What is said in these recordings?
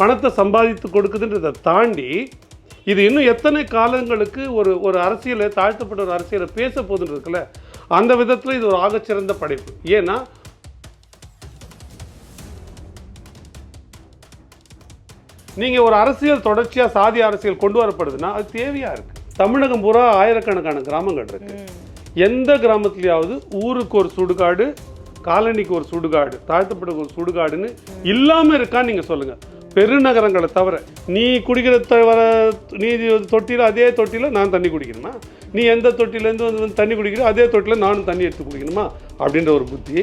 பணத்தை சம்பாதித்து கொடுக்குதுன்றதை தாண்டி இது இன்னும் எத்தனை காலங்களுக்கு ஒரு அரசியலை தாழ்த்தப்பட்ட ஒரு அரசியலை பேச போதுன்னு இருக்குல்ல, அந்த விதத்தில் இது ஒரு ஆகச்சிறந்த படைப்பு. ஏன்னா நீங்கள் ஒரு அரசியல் தொடர்ச்சியாக சாதி அரசியல் கொண்டு வரப்படுதுன்னா அது தேவையாக இருக்குது. தமிழகம் பூரா ஆயிரக்கணக்கான கிராமங்கள் இருக்குது. எந்த கிராமத்துலையாவது ஊருக்கு ஒரு சுடுகாடு, காலனிக்கு ஒரு சுடுகாடு, தாழ்த்தப்பட்ட ஒரு சுடுகாடுன்னு இல்லாமல் இருக்கான்னு நீங்கள் சொல்லுங்கள். பெருநகரங்களை தவிர நீ குடிக்கிற நீ தொட்டியில் அதே தொட்டியில் நான் தண்ணி குடிக்கணுமா, நீ எந்த தொட்டிலேருந்து வந்து தண்ணி குடிக்கிற அதே தொட்டியில் நானும் தண்ணி எடுத்து குடிக்கணுமா அப்படின்ற ஒரு புத்தி,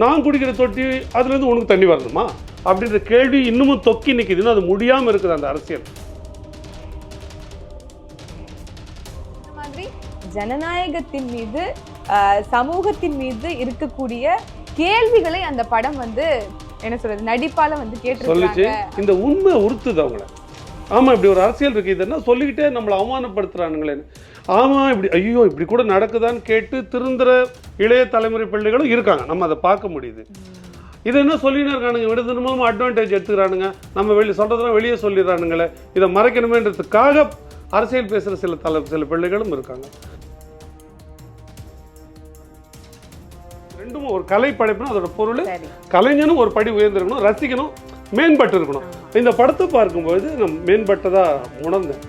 நான் குடிக்கிற தொட்டி அதுலேருந்து உனக்கு தண்ணி வரணுமா அப்படின்ற கேள்வி இன்னமும் தொக்கி நிற்கிதுன்னு அது முடியாமல் இருக்குது அந்த அரசியல். ஜனநாயகத்தின் மீது சமூகத்தின் மீது இருக்கக்கூடிய கேள்விகளை அந்த படம் வந்து என்ன சொல்றது நடிப்பால வந்து கேட்டு இந்த உண்மை உறுத்துது அவங்கள. ஆமா இப்படி ஒரு அரசியல் இருக்கு, இதெல்லாம் சொல்லிக்கிட்டே நம்மளை அவமானப்படுத்துறானுங்களேன்னு. ஆமா இப்படி ஐயோ இப்படி கூட நடக்குதான்னு கேட்டு திருந்துற இளைய தலைமுறை பிள்ளைகளும் இருக்காங்க, நம்ம அதை பார்க்க முடியுது. இது என்ன சொல்லின்னு இருக்கானுங்க, விடுதல் மூலமாக அட்வான்டேஜ் எடுத்துக்கிறானுங்க, நம்ம சொல்றதெல்லாம் வெளியே சொல்லிடுறானுங்களே, இதை மறைக்கணுமேன்றதுக்காக அரசியல் பேசுகிற சில பிள்ளைகளும் இருக்காங்க. ரெண்டும் ஒரு கலை படைப்புனா அதோட பொருள் கலைஞனும் ஒரு படி உயர்ந்திருக்கணும், ரசிக்கணும், மேம்பட்டு இருக்கணும். இந்த படத்தை பார்க்கும்போது நான் மேம்பட்டதா உணர்ந்தேன்.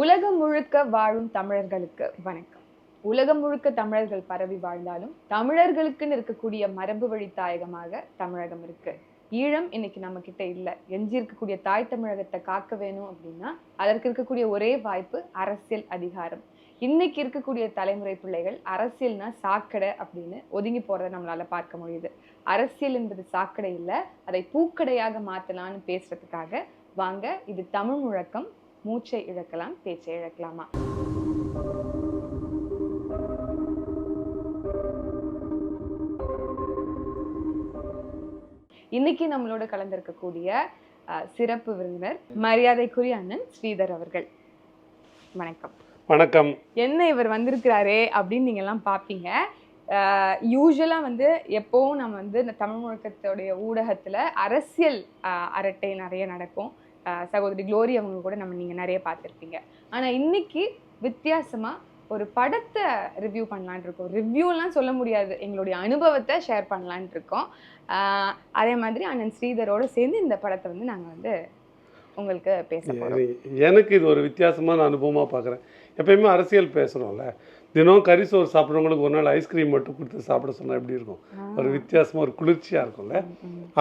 உலகம் முழுக்க வாழும் தமிழர்களுக்கு வணக்கம். உலகம் முழுக்க தமிழர்கள் பரவி வாழ்ந்தாலும் தமிழர்களுக்குன்னு இருக்கக்கூடிய மரபு வழி தாயகமாக தமிழகம் இருக்கு. ஈழம் இன்னைக்கு நம்ம கிட்ட இல்லை. எஞ்சி இருக்கக்கூடிய தாய் தமிழகத்தை காக்க வேணும் அப்படின்னா அதற்கு இருக்கக்கூடிய ஒரே வாய்ப்பு அரசியல் அதிகாரம். இன்னைக்கு இருக்கக்கூடிய தலைமுறை பிள்ளைகள் அரசியல்னா சாக்கடை அப்படின்னு ஒதுங்கி போறதை நம்மளால பார்க்க முடியுது. அரசியல் என்பது சாக்கடை இல்லை, அதை பூக்கடையாக மாத்தலாம்னு பேசுறதுக்காக வாங்க, இது தமிழ் முழக்கம். மூச்சை இழக்கலாம், பேச்சை இழக்கலாமா? இன்னைக்கு நம்மளோட கலந்திருக்கக்கூடிய சிறப்பு விருந்தினர் மரியாதைக்குரிய அண்ணன் ஸ்ரீதர் அவர்கள். வணக்கம். வணக்கம். என்ன இவர் வந்திருக்கிறாரே அப்படின்னு நீங்க எல்லாம் பார்ப்பீங்க. யூஸ்வலா வந்து எப்பவும் நம்ம வந்து இந்த தமிழ் முழக்கத்தோடைய ஊடகத்துல அரசியல் அரட்டை நிறைய நடக்கும். சகோதரி குளோரி அவங்க கூட நீங்க நிறைய பார்த்துருப்பீங்க. ஆனா இன்னைக்கு வித்தியாசமா ஒரு படத்தை ரிவ்யூ பண்ணலான் இருக்கோம். ரிவ்யூலாம் சொல்ல முடியாது, எங்களுடைய அனுபவத்தை ஷேர் பண்ணலான் இருக்கோம். அதே மாதிரி அண்ணன் ஸ்ரீதரோட சேர்ந்து இந்த படத்தை வந்து நாங்கள் வந்து உங்களுக்கு பேச போகிறோம். எனக்கு இது ஒரு வித்தியாசமான அனுபவமாக பார்க்குறேன். எப்பயுமே அரசியல் பேசுகிறோம்ல, தினம் கறி சோறு சாப்பிட்றவங்களுக்கு ஒரு நாள் ஐஸ்கிரீம் மட்டும் கொடுத்து சாப்பிட சொன்னால் எப்படி இருக்கும்? ஒரு வித்தியாசமாக ஒரு குளிர்ச்சியாக இருக்கும்ல,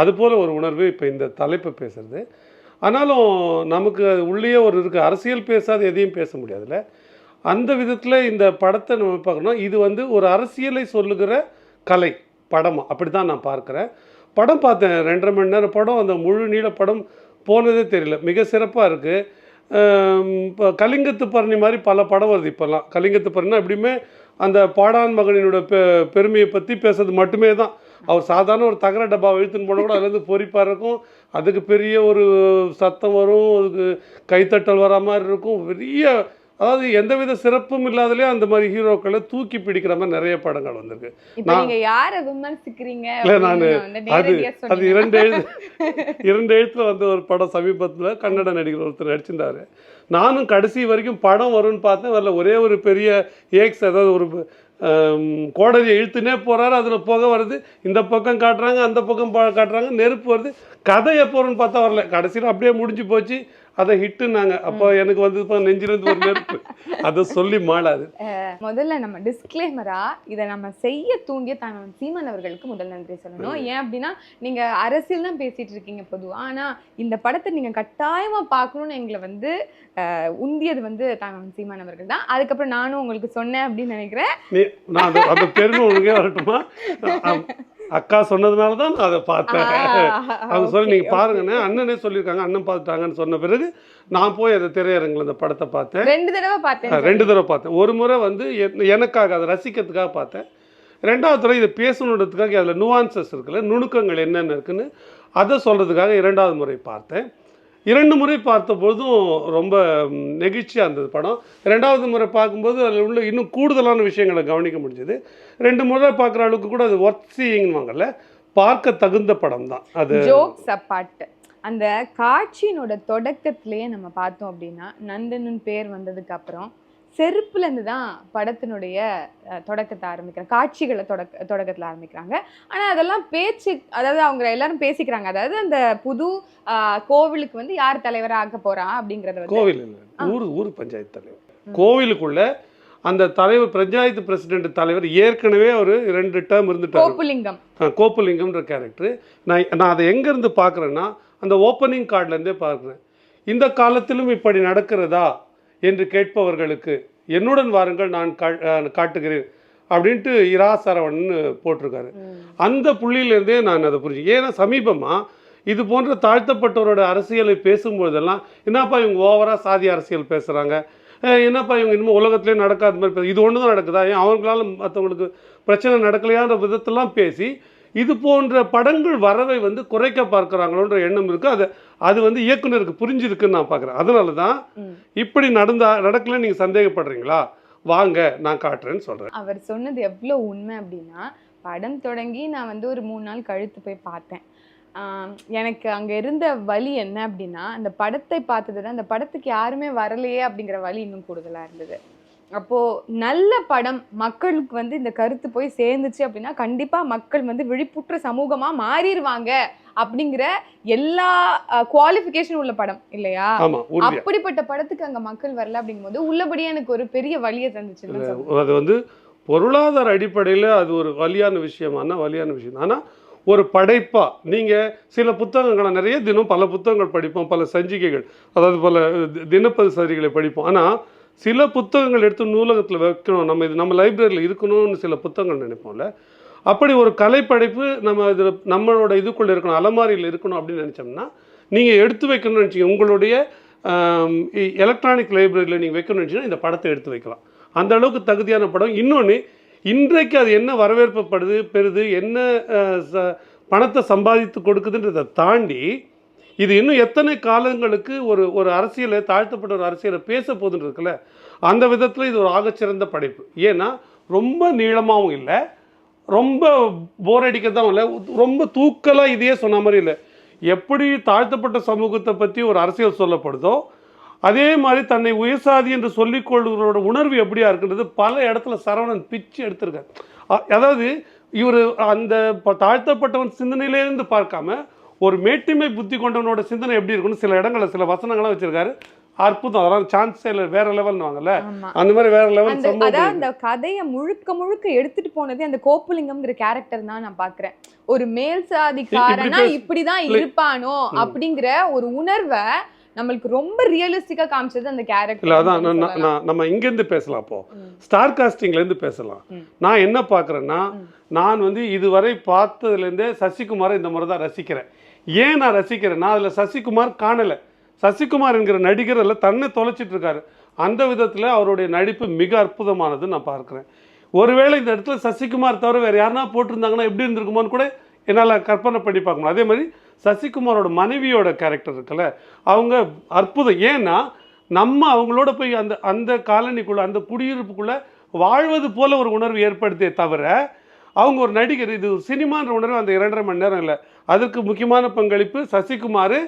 அதுபோல் ஒரு உணர்வு இப்போ இந்த தலைப்பை பேசுகிறது. ஆனாலும் நமக்கு உள்ளே ஒரு இருக்குது, அரசியல் பேசாத எதையும் பேச முடியாதுல்ல. அந்த விதத்தில் இந்த படத்தை நம்ம பார்க்கணும். இது வந்து ஒரு அரசியலை சொல்லுகிற கலை படமாக அப்படி தான் நான் பார்க்குறேன். படம் பார்த்தேன், 2.5 மணி நேரம் படம். அந்த முழு நீள படம் போனதே தெரியல, மிக சிறப்பாக இருக்குது. இப்போ கலிங்கத்து பரணி மாதிரி பல படம் வருது இப்போல்லாம். கலிங்கத்து பரணினா எப்படியுமே அந்த பாடான் மகனினோட பெருமையை பற்றி பேசுறது மட்டுமே தான். அவர் சாதாரண ஒரு தகர டப்பா இழுத்துன்னு போனால் கூட அதுலேருந்து பொறிப்பாக இருக்கும், அதுக்கு பெரிய ஒரு சத்தம் வரும், அதுக்கு கைத்தட்டல் வர மாதிரி இருக்கும். பெரிய அதாவது எந்தவித சிறப்பும் இல்லாதலே அந்த மாதிரி ஹீரோக்களை தூக்கி பிடிக்கிற மாதிரி நிறைய படங்கள் வந்திருக்கு. நான் அது 2 எழுத்துல வந்து ஒரு படம் சமீபத்தில் கன்னட நடிகர் ஒருத்தர் நடிச்சிருந்தாரு. நானும் கடைசி வரைக்கும் படம் வரும்னு பார்த்தேன், வரல. ஒரே ஒரு பெரிய ஏக்ஸ், அதாவது ஒரு கோடரியை இழுத்துனே போகிறாரு, அதில் புகை வருது, இந்த பக்கம் காட்டுறாங்க, அந்த பக்கம் காட்டுறாங்க, நெருப்பு வருது. கதை எப்போ வரும்னு பார்த்தா வரல. கடைசியில் அப்படியே முடிஞ்சு போச்சு, அதை ஹிட்டுனாங்க. அப்போ எனக்கு வந்து இப்போ நெஞ்சிலிருந்து ஒரு நெருப்பு, அதை சொல்லி மாளாது. முதல்ல நம்ம டிஸ்க்ளைமரா இதை நம்ம செய்ய தூண்டிய சீமான் அவர்களுக்கு முதல் நன்றி சொல்லணும். ஏன் அப்படின்னா நீங்க அரசியல் தான் பேசிட்டு இருக்கீங்க பொதுவா, ஆனா இந்த படத்தை நீங்க கட்டாயமா பார்க்கணும்னு எங்களை வந்து உந்தியது வந்து சீமான் அவர்கள் தான். அதுக்கப்புறம் நானும் உங்களுக்கு சொன்னேன் அப்படின்னு நினைக்கிறேன். அந்த பெருமை உங்களுக்கே வரட்டுமா? அக்கா சொன்னதுனால தான் நான் அதை பார்த்தேன். அவங்க சொல்லி நீங்கள் பாருங்கண்ணே, அண்ணனே சொல்லியிருக்காங்க, அண்ணன் பார்த்துட்டாங்கன்னு சொன்ன பிறகு நான் போய் அந்த திரையரங்கில் அந்த படத்தை பார்த்தேன். 2 தடவை பார்த்தேன். ஒரு முறை வந்து எனக்காக அதை ரசிக்கிறதுக்காக பார்த்தேன். 2வது தடவை இதை பேசணுன்றதுக்காக அதில் நுவான்சஸ் இருக்குல்ல, நுணுக்கங்கள் என்னென்ன இருக்குன்னு அதை சொல்கிறதுக்காக 2வது முறை பார்த்தேன். 2 முறை பார்த்தபோதும் ரொம்ப நெகிழ்ச்சியாக இருந்தது படம். 2வது முறை பார்க்கும்போது அதில் உள்ள இன்னும் கூடுதலான விஷயங்களை கவனிக்க முடிஞ்சது. 2 முறை பார்க்குற அளவுக்கு கூட அது ஒர்த் சீயிங்னுவாங்கல்ல, பார்க்க தகுந்த படம் தான் அது. ஜோக்ஸ் அப்பார்ட், அந்த காட்சியினோட தொடக்கத்திலேயே நம்ம பார்த்தோம் அப்படின்னா, நந்தனின் பேர் வந்ததுக்கு அப்புறம் செருப்புல இருந்து தான் படத்தினுடைய தொடக்கத்தை ஆரம்பிக்கிறாங்க, காட்சிகளை தொடக்கத்துல ஆரம்பிக்கிறாங்க. ஆனா அதெல்லாம் பேச்சு, அதாவது அவங்க எல்லாரும் பேசிக்கிறாங்க, அதாவது அந்த புது கோவிலுக்கு வந்து யார் தலைவரா ஆக்க போறா அப்படிங்கறத கோவில் இல்லை, ஊர் பஞ்சாயத்து தலைவர். கோவிலுக்குள்ள அந்த தலைவர் பஞ்சாயத்து பிரசிடென்ட் தலைவர் ஏற்கனவே ஒரு 2 டேர்ம் இருந்துட்டார். கோப்புலிங்கம்ன்ற கேரக்டர். நான் அதை எங்கேருந்து பார்க்குறேன்னா, அந்த ஓப்பனிங் கார்ட்லேருந்தே பார்க்குறேன். இந்த காலத்திலும் இப்படி நடக்கிறதா என்று கேட்பவர்களுக்கு என்னுடன் வாருங்கள், நான் காட்டுகிறேன் அப்படின்ட்டு இரா சரவணன் போட்டிருக்காரு. அந்த புள்ளியிலேருந்தே நான் அதை புரிஞ்சு, ஏன்னா சமீபமாக இது போன்ற தாழ்த்தப்பட்டவரோட அரசியலை பேசும்போதெல்லாம் என்னப்பா இவங்க ஓவராக சாதி அரசியல் பேசுகிறாங்க, என்னப்பா இவங்க இன்னும் உலகத்துலேயே நடக்காத மாதிரி இது ஒன்று தான் நடக்குதா, ஏன் அவங்களால மற்றவங்களுக்கு பிரச்சனை நடக்கலையான்ற விதத்தெல்லாம் பேசி இது போன்ற படங்கள் வரவை வந்து குறைக்க பார்க்குறாங்களோன்ற எண்ணம் இருக்குது. அது வந்து இயக்குனருக்கு புரிஞ்சிருக்குன்னு நான் பார்க்குறேன். அதனால தான் இப்படி நடக்கலன்னு நீங்கள் சந்தேகப்படுறீங்களா, வாங்க நான் காட்டுறேன்னு சொல்கிறேன். அவர் சொன்னது எவ்வளோ உண்மை அப்படின்னா, படம் தொடங்கி நான் வந்து ஒரு 3 நாள் கழித்து போய் பார்த்தேன். எனக்கு அங்கே இருந்த வலி என்ன அப்படின்னா, அந்த படத்தை பார்த்ததுல அந்த படத்துக்கு யாருமே வரலையே அப்படிங்கிற வலி இன்னும் கூடுதலாக இருந்தது. அப்போது நல்ல படம் மக்களுக்கு வந்து இந்த கருத்து போய் சேர்ந்துச்சு அப்படின்னா கண்டிப்பாக மக்கள் வந்து விழிப்புற்ற சமூகமாக மாறிடுவாங்க அப்படிங்கிற எல்லா குவாலிஃபிகேஷன் உள்ள படம் இல்லையா? அப்படிப்பட்ட படத்துக்கு அங்கே மக்கள் வரல அப்படிங்கும்போது உள்ளபடியே எனக்கு ஒரு பெரிய வலியை தந்துச்சு. அது வந்து பொருளாதார அடிப்படையில் அது ஒரு வலியான விஷயம். ஆனால் ஒரு படைப்பாக நீங்கள் சில புத்தகங்களை நிறைய தினம் பல புத்தகங்கள் படிப்போம், பல சஞ்சிகைகள், அதாவது பல தினப்பதிசரிகளை படிப்போம். ஆனால் சில புத்தகங்கள் எடுத்து நூலகத்தில் வைக்கணும், நம்ம லைப்ரரியில் இருக்கணும்னு சில புத்தகங்கள் நினைப்போம்ல. அப்படி ஒரு கலைப்படைப்பு நம்மளோட இதுக்குள்ளே இருக்கணும், அலமாரியில் இருக்கணும் அப்படின்னு நினச்சோம்னா நீங்கள் எடுத்து வைக்கணும்னு நினச்சிங்க, உங்களுடைய எலக்ட்ரானிக் லைப்ரரியில் நீங்கள் வைக்கணும்னு நினச்சிங்கன்னா இந்த படத்தை எடுத்து வைக்கலாம். அந்த அளவுக்கு தகுதியான படம். இன்னொன்று, இன்றைக்கு அது என்ன வரவேற்பப்படுது பெறுது, என்ன பணத்தை சம்பாதித்து கொடுக்குதுன்றதை தாண்டி இது இன்னும் எத்தனை காலங்களுக்கு ஒரு அரசியலை, தாழ்த்தப்பட்ட ஒரு அரசியலை பேச போகுதுன்னு இருக்குல்ல, அந்த விதத்தில் இது ஒரு ஆகச்சிறந்த படைப்பு. ஏன்னா ரொம்ப நீளமாகவும் இல்லை, ரொம்ப போர் அடிக்கதான் இல்லை, ரொம்ப தூக்கலாக இதையே சொன்ன மாதிரி இல்லை. எப்படி தாழ்த்தப்பட்ட சமூகத்தை பற்றி ஒரு அரசியல் சொல்லப்படுதோ அதே மாதிரி தன்னை உயர்சாதி என்று சொல்லிக்கொள்கிறோட உணர்வு எப்படியா இருக்குன்றது பல இடத்துல சரவணன் பிச்சு எடுத்திருக்காரு. அதாவது இவர் அந்த தாழ்த்தப்பட்டவன் சிந்தனையிலேருந்து பார்க்காம ஒரு மேட்டுமை புத்தி கொண்டவனோட சிந்தனை எப்படி இருக்குன்னு சில இடங்களில் சில வசனங்களாக வச்சிருக்காரு. அற்புதம். அதெல்லாம் சான்ஸே இல்லை, வேற லெவல்னு வாங்கல, அந்த மாதிரி வேற லெவல். அதாவது அந்த கதையை முழுக்க எடுத்துட்டு போனது அந்த கோப்புலிங்கம்ங்கிற கேரக்டர் தான் நான் பாக்குறேன். ஒரு மேல் சாதிக்காரனா இப்படிதான் இருப்பானோ அப்படிங்கிற ஒரு உணர்வை நம்மளுக்கு ரொம்ப ரியலிஸ்டிக்கா காமிச்சது அந்த கேரக்டர். அதான் நம்ம இங்கேருந்து பேசலாம், அப்போ ஸ்டார் காஸ்டிங்லேருந்து பேசலாம். நான் என்ன பார்க்குறேன்னா, நான் வந்து இதுவரை பார்த்ததுலேருந்தே சசிகுமாரை இந்த முறை தான் ரசிக்கிறேன். ஏன் நான் ரசிக்கிறேன்னா, அதில் சசிகுமார் காணலை. சசிகுமார் என்கிற நடிகர் அதில் தன்னை தொலைச்சிட்டு இருக்காரு. அந்த விதத்தில் அவருடைய நடிப்பு மிக அற்புதமானது நான் பார்க்குறேன். ஒருவேளை இந்த இடத்துல சசிகுமார் தவிர வேறு யாருன்னா போட்டிருந்தாங்கன்னா எப்படி இருந்திருக்குமோன்னு கூட என்னால் கற்பனை பண்ணி பார்க்க முடியும். அதே மாதிரி சசிகுமாரோட மனைவியோட கேரக்டர் இருக்குல்ல, அவங்க அற்புதம். ஏன்னா நம்ம அவங்களோட போய் அந்த காலனிக்குள்ளே, அந்த குடியிருப்புக்குள்ளே வாழ்வது போல ஒரு உணர்வு ஏற்படுத்திய தவிர அவங்க ஒரு நடிகர், இது சினிமான்ற உணர்வு அந்த 2.5 மணி நேரம் இல்லை. அதற்கு முக்கியமான பங்களிப்பு சசிகுமார்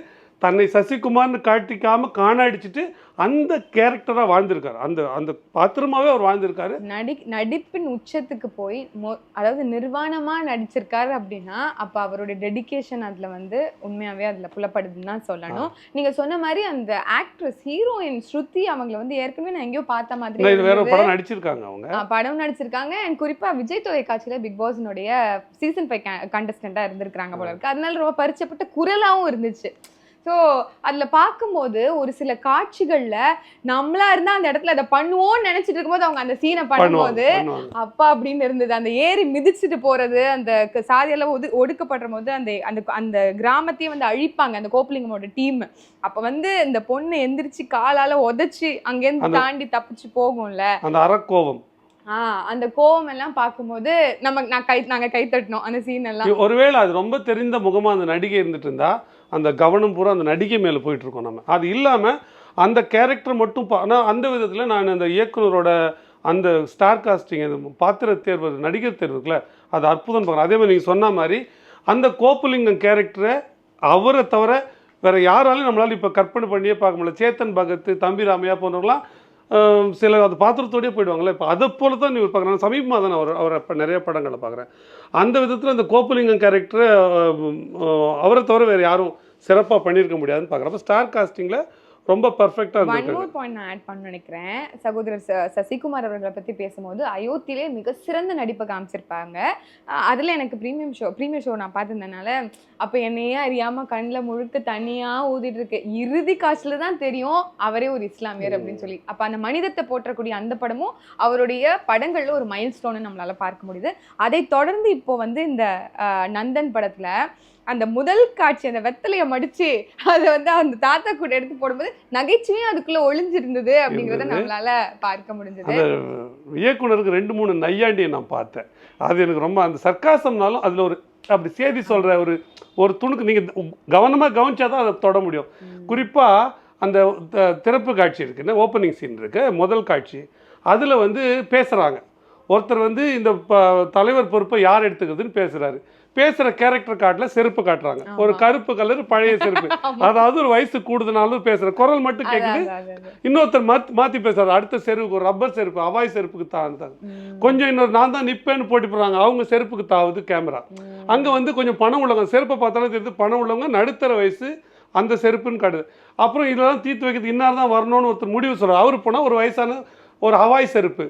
தன்னை சசிகுமார்னு காட்டிக்காம காணடிச்சிட்டு அந்த கேரக்டரா வாழ்ந்திருக்காரு. அந்த பாத்திரமாவே அவர் வாழ்ந்திருக்காரு. நடிப்பின் உச்சத்துக்கு போய் அதாவது நிர்வாணமா நடிச்சிருக்காரு அப்படின்னா அப்ப அவருடைய டெடிகேஷன் அதுல வந்து உண்மையாவே அதுல புலப்படுதுன்னு தான் சொல்லணும். நீங்க சொன்ன மாதிரி அந்த ஆக்ட்ரஸ் ஹீரோயின் ஸ்ருதி அவங்களை வந்து ஏற்கனவே நான் எங்கேயோ பார்த்த மாதிரி வேற படம் நடிச்சிருக்காங்க, அவங்க படம் நடிச்சிருக்காங்க. அண்ட் குறிப்பா விஜய் தொலைக்காட்சியில பிக் பாஸ்னுடைய சீசன் 5 கண்டஸ்டண்டா இருந்திருக்காங்க போல இருக்கு. அதனால ரொம்ப பரிச்சயப்பட்ட குரலாவும் இருந்துச்சு. ஸோ அதில் பார்க்கும்போது ஒரு சில காட்சிகளில் நம்மளா இருந்தால் அந்த இடத்துல அதை பண்ணுவோம்னு நினச்சிட்டு இருக்கும்போது அவங்க அந்த சீனை பண்ணும்போது அப்பா அப்படின்னு இருந்தது. அந்த ஏறி மிதிச்சுட்டு போகிறது, அந்த சாதியெல்லாம் ஒடுக்கப்படுற போது அந்த அந்த கிராமத்தையே வந்து அழிப்பாங்க அந்த கோப்புலிங்கமோட டீம். அப்போ வந்து இந்த பொண்ணு எந்திரிச்சு காலால் உதச்சி அங்கேருந்து தாண்டி தப்பிச்சு போகும்ல, அந்த அறக்கோவம், அந்த கோவம் எல்லாம் பார்க்கும்போது நாங்க கை தட்டணும் அந்த சீன் எல்லாம். ஒருவேளை அது ரொம்ப தெரிந்த முகமா அந்த நடிகை இருந்துட்டு இருந்தா அந்த கவனம் பூரா அந்த நடிகை மேல போயிட்டு இருக்கோம். நம்ம அது இல்லாம அந்த கேரக்டர் மட்டும் அந்த விதத்துல நான் அந்த இயக்குனரோட அந்த ஸ்டார் காஸ்டிங், பாத்திர தேர்வு, நடிகர் தேர்வு இருக்குல்ல, அது அற்புதம் பார்க்குறேன். அதே மாதிரி நீங்க சொன்ன மாதிரி அந்த கோப்புலிங்கம் கேரக்டரை அவரை தவிர வேறு யாராலையும் நம்மளால் இப்போ கற்பனை பண்ணியே பார்க்க முடியல. சேத்தன் பகத், தம்பி ராமையா போன்றவங்களாம் சில அது பாத்திரத்தோடயே போயிடுவாங்களே. இப்போ அதை போல தான் நீ பார்க்குறேன். சமீபமாக தான் அவரை இப்போ நிறைய படங்களை பார்க்குறேன். அந்த விதத்தில் அந்த கோப்புலிங்கம் கேரக்டரை அவரை தவிர வேறு யாரும் சிறப்பாக பண்ணியிருக்க முடியாதுன்னு பார்க்குறேன். அப்போ ஸ்டார் காஸ்டிங்கில் ரொம்ப பர்ஃபெக்டாக இருந்திருக்கு. ஒன் மோர் பாயிண்ட் நான் ஆட் பண்ண நினைக்கிறேன். சகோதரர் சசிகுமார் அவர்களை பற்றி பேசும்போது அயோத்தியிலே மிக சிறந்த நடிப்பை காமிச்சிருப்பாங்க. அதில் எனக்கு ப்ரீமியர் ஷோ நான் பார்த்துருந்தனால அப்போ என்னையே அறியாமல் கண்ணில் முழுக்க தனியாக ஊதிட்டு இருக்கு. இறுதி காட்சியில் தான் தெரியும் அவரே ஒரு இஸ்லாமியர் அப்படின்னு சொல்லி. அப்போ அந்த மனிதத்தை போற்றக்கூடிய அந்த படமும் அவருடைய படங்களில் ஒரு மைல் ஸ்டோன்னு நம்மளால் பார்க்க முடியுது. அதை தொடர்ந்து இப்போ வந்து இந்த நந்தன் படத்தில் அந்த முதல் காட்சி அந்த வெத்தலையை மடிச்சு அதை வந்து அந்த தாத்தா கூட எடுத்து போடும்போது நகைச்சுவையும் அதுக்குள்ள ஒளிஞ்சிருந்தது அப்படிங்கிறத நம்மளால பார்க்க முடிஞ்சது. இயக்குனருக்கு 2-3 நையாண்டியை நான் பார்த்தேன். அது எனக்கு ரொம்ப அந்த சர்க்காசம்னாலும் அதில் ஒரு அப்படி செய்தி சொல்கிற ஒரு துணுக்கு நீங்கள் கவனமாக கவனிச்சாதான் அதை தொட முடியும். குறிப்பாக அந்த திறப்பு காட்சி இருக்குன்னு ஓப்பனிங் சீன் இருக்கு, முதல் காட்சி. அதில் வந்து பேசுகிறாங்க. ஒருத்தர் வந்து இந்த தலைவர் பொறுப்பை யார் எடுத்துக்கிறதுன்னு பேசுகிறாரு. பேசுகிற கேரக்டர் காட்டில் செருப்பு காட்டுறாங்க. ஒரு கருப்பு கலர் பழைய செருப்பு, அதாவது ஒரு வயசு கூடுதனாலும் பேசுகிற குரல் மட்டும் கேட்குது. இன்னொருத்தர் மாற்றி பேசுகிறார். அடுத்த செருப்புக்கு ஒரு ரப்பர் செருப்பு, அவாய் செருப்புக்கு தாழ்ந்தாங்க. கொஞ்சம் இன்னொரு நான் தான் நிப்பேன்னு போட்டி போடுறாங்க. அவங்க செருப்புக்கு தாவது கேமரா. அங்கே வந்து கொஞ்சம் பணம் உள்ளவங்க, செருப்பை பார்த்தாலும் தெரியுது பணம் உள்ளவங்க, நடுத்தர வயசு அந்த செருப்புன்னு காட்டுது. அப்புறம் இதெல்லாம் தீர்த்து வைக்கிறது இன்னார் தான் வரணும்னு ஒருத்தர் முடிவு சொல்கிறார். அவரு போனால் ஒரு வயசான ஒரு ஹவாய் செருப்பு.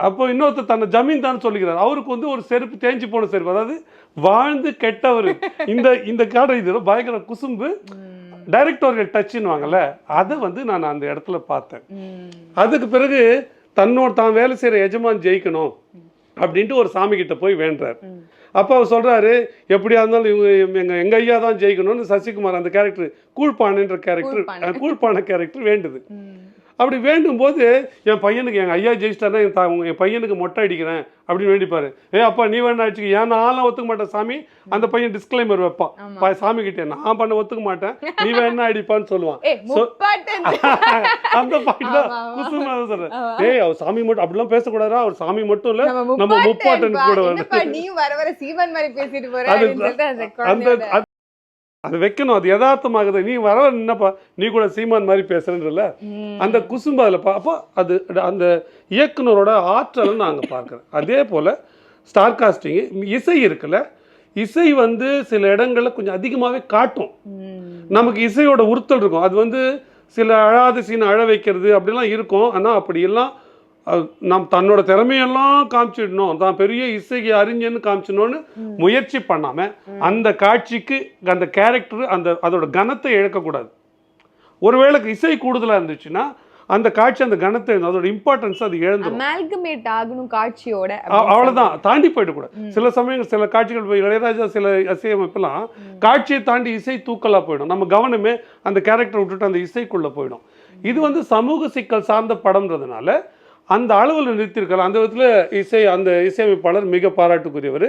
அப்போ இன்னொருத்தர் தன்னை ஜமீன் தான் சொல்லிக்கிறார். அவருக்கு வந்து ஒரு செருப்பு தேஞ்சு போன செருப்பு, அதாவது வாழ்ந்து கெட்டவர். இந்த காடை இது பயங்கர குசும்பு டைரக்டோரியல் டச்சுன்னு வாங்கல, அதை வந்து நான் அந்த இடத்துல பார்த்தேன். அதுக்கு பிறகு தான் வேலை செய்கிற எஜமான் ஜெயிக்கணும் அப்படின்ட்டு ஒரு சாமி கிட்ட போய் வேண்டார். அப்போ அவர் சொல்கிறாரு, எப்படியா இருந்தாலும் இவங்க எங்கள் ஐயா தான் ஜெயிக்கணும்னு சசிகுமார் அந்த கேரக்டர் கூழ்பானைன்ற கேரக்டர் கூழ்பானை கேரக்டர் வேண்டுது. அப்படி வேண்டும் போது என் பையனுக்கு எங்கள் ஐயா ஜெயிச்சிட்டாருன்னா என் பையனுக்கு மொட்டை அடிக்கிறேன் அப்படின்னு வேண்டிப்பாரு. அப்பா நீ வேணா அடிச்சுக்க, ஏன் நான்லாம் ஒத்துக்க மாட்டேன் சாமி. அந்த பையன் டிஸ்க்ளைமர் வைப்பான் சாமி கிட்டே, நான் பண்ண ஒத்துக்க மாட்டேன், நீ வேணா அடிப்பான்னு சொல்லுவான். அந்த பாயிண்ட் தான் குசுமா சொல்றேன். அவர் சாமி மட்டும் அப்படிலாம் பேசக்கூடாதா, அவர் சாமி மட்டும் இல்ல நம்ம முப்பாட்டன் கூட அது வைக்கணும். அது யதார்த்தமாகுது. நீ வர என்னப்பா நீ கூட சீமான் மாதிரி பேசுறேன்றல அந்த குசும்பு அதில் அப்போ அது அந்த இயக்குனரோட ஆற்றலை நான் அங்கே பார்க்குறேன். அதே போல் ஸ்டார் காஸ்டிங்கு இசை இருக்குல்ல, இசை வந்து சில இடங்களில் கொஞ்சம் அதிகமாகவே காட்டும். நமக்கு இசையோட உறுத்தல் இருக்கும். அது வந்து சில அழாத சீனை அழ வைக்கிறது அப்படிலாம் இருக்கும். ஆனால் அப்படியெல்லாம் நாம் தன்னோட திறமையெல்லாம் காமிச்சிடணும், தான் பெரிய இசைக்கு அறிஞன்னு காமிச்சிடணும்னு முயற்சி பண்ணாமல் அந்த காட்சிக்கு அந்த கேரக்டர் அதோட கனத்தை இழக்கக்கூடாது. ஒருவேளை இசை கூடுதலாக இருந்துச்சுன்னா அந்த காட்சி அந்த கனத்தை அதோட இம்பார்ட்டன்ஸ் அது இழந்துடும். அமால்கமேட் ஆகணும் காட்சியோட, அவ்வளோதான், தாண்டி போயிடக்கூடாது. சில சமயங்கள் சில காட்சிகள் போய் இளையராஜா சில இசையமைப்பெல்லாம் காட்சியை தாண்டி இசை தூக்கலாக போயிடும். நம்ம கவனமே அந்த கேரக்டரை விட்டுட்டு அந்த இசைக்குள்ளே போயிடும். இது வந்து சமூக சிக்கல் சார்ந்த படம்ன்றதுனால அந்த அளவில் நிறுத்திருக்கலாம். அந்த விதத்தில் அந்த இசையமைப்பாளர் மிக பாராட்டுக்குரியவர்.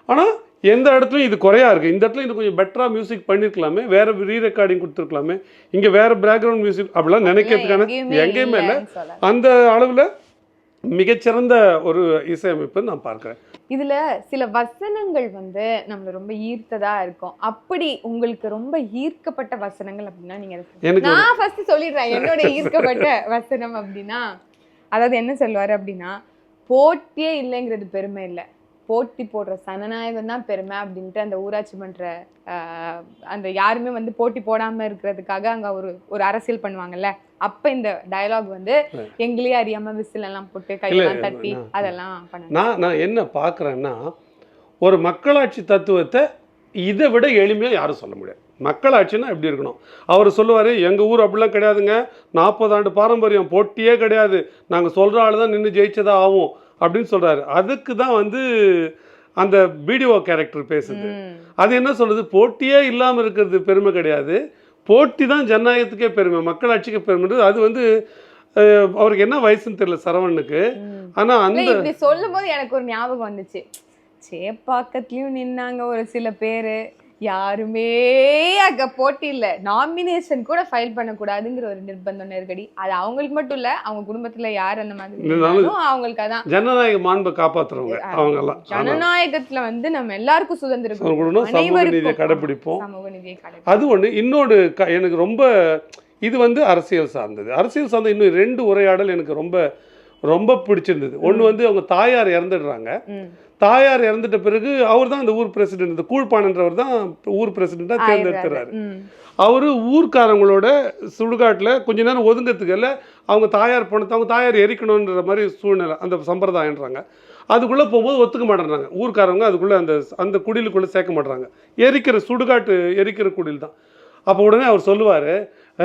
ஆனால் எந்த இடத்துலையும் இது குறையா இருக்குது. இந்த இடத்துல இது கொஞ்சம் பெட்டராக மியூசிக் பண்ணியிருக்கலாமே, வேறு ரீ ரெக்கார்டிங் கொடுத்துருக்கலாமே, இங்கே வேறு பேக்ரவுண்ட் மியூசிக் அப்படிலாம் நினைக்கிறதுக்கான எங்கேயுமே இல்லை. அந்த அளவில் மிகச்சிறந்த ஒரு இசையமைப்பு நான் பார்க்குறேன். இதுல சில வசனங்கள் வந்து நம்மள ரொம்ப ஈர்த்ததா இருக்கும். அப்படி உங்களுக்கு ரொம்ப ஈர்க்கப்பட்ட வசனங்கள் அப்படின்னா நீங்க நான் ஃபர்ஸ்ட் சொல்லிடுறேன். என்னோட ஈர்க்கப்பட்ட வசனம் அப்படின்னா, அதாவது என்ன சொல்லுவாரு அப்படின்னா, போட்டியே இல்லைங்கிறது பெருமை இல்லை, போட்டி போடுற சனநாயகம் தான் பெருமை அப்படின்ட்டு அந்த ஊராட்சி மன்ற அந்த யாருமே வந்து போட்டி போடாம இருக்கிறதுக்காக அங்க ஒரு அரசியல் பண்ணுவாங்கல்ல, அப்ப இந்த டயலாக் வந்து எங்களையே அறியாம விசில் எல்லாம் போட்டு கையெல்லாம் தட்டி அதெல்லாம் பண்ண. நான் என்ன பார்க்குறேன்னா, ஒரு மக்களாட்சி தத்துவத்தை இதை விட எளிமையாக யாரும் சொல்ல முடியாது. மக்களாட்சின்னா எப்படி இருக்கணும். அவர் சொல்லுவார், எங்கள் ஊர் அப்படிலாம் கிடையாதுங்க, 40 ஆண்டு பாரம்பரியம், போட்டியே கிடையாது, நாங்கள் சொல்கிற ஆள் தான் நின்று ஜெயிச்சதா ஆகும் அப்படின்னு சொல்கிறாரு. அதுக்கு தான் வந்து அந்த வீடியோ கேரக்டர் பேசுது. அது என்ன சொல்லுது, போட்டியே இல்லாமல் இருக்கிறது பெருமை கிடையாது, போட்டி தான் ஜனநாயகத்துக்கே பெருமை, மக்களாட்சிக்கு பெருமைன்றது. அது வந்து அவருக்கு என்ன வயசுன்னு தெரியல சரவணனுக்கு. ஆனால் அந்த சொல்லும் போது எனக்கு ஒரு ஞாபகம் வந்துச்சு, சேப்பாக்கத்துலயும் நின்னாங்க ஒரு சில பேரு, யாருமே அங்க போட்டி இல்ல, நாமினேஷன் கூட ஃபைல் பண்ணக்கூடாதுங்கிற ஒரு நிர்பந்தம் நெருக்கடி. அது அவங்களுக்கு மட்டும் இல்ல, அவங்க குடும்பத்துல யார் அந்த மாதிரி இருந்தாலும் அவங்களுக்கு அதான் ஜனநாயக மாண்பை காப்பாத்துறவங்க அவங்க எல்லாம். ஜனநாயகத்துல வந்து நம்ம எல்லாருக்கும் சுதந்திரம் சமூக நீதியை கடைபிடிப்போம். சமூக நீதியை அது ஒண்ணு. இன்னொரு எனக்கு ரொம்ப இது வந்து அரசியல் சார்ந்தது. அரசியல் சார்ந்த இன்னும் 2 உரையாடல் எனக்கு ரொம்ப ரொம்ப பிடிச்சிருந்தது. ஒன்று வந்து அவங்க தாயார் இறந்துடுறாங்க. தாயார் இறந்துட்ட பிறகு அவர் தான் அந்த ஊர் பிரசிடென்ட், இந்த கூழ்பானன்றவர் தான் ஊர் பிரசிடென்ட்டாக தேர்ந்தெடுத்துறாரு. அவர் ஊர்க்காரங்களோட சுடுகாட்டில் கொஞ்ச நேரம் ஒதுங்கிறதுக்கல்ல அவங்க தாயார் பணத்தை அவங்க தாயார் எரிக்கணுன்ற மாதிரி சூழ்நிலை, அந்த சம்பிரதாயன்றாங்க. அதுக்குள்ளே போகும்போது ஒத்துக்க மாட்டேறாங்க ஊர்க்காரவங்க. அதுக்குள்ளே அந்த குடிலுக்குள்ளே சேர்க்க மாட்டுறாங்க. சுடுகாட்டு எரிக்கிற குடில் தான். அப்போ உடனே அவர் சொல்லுவார்,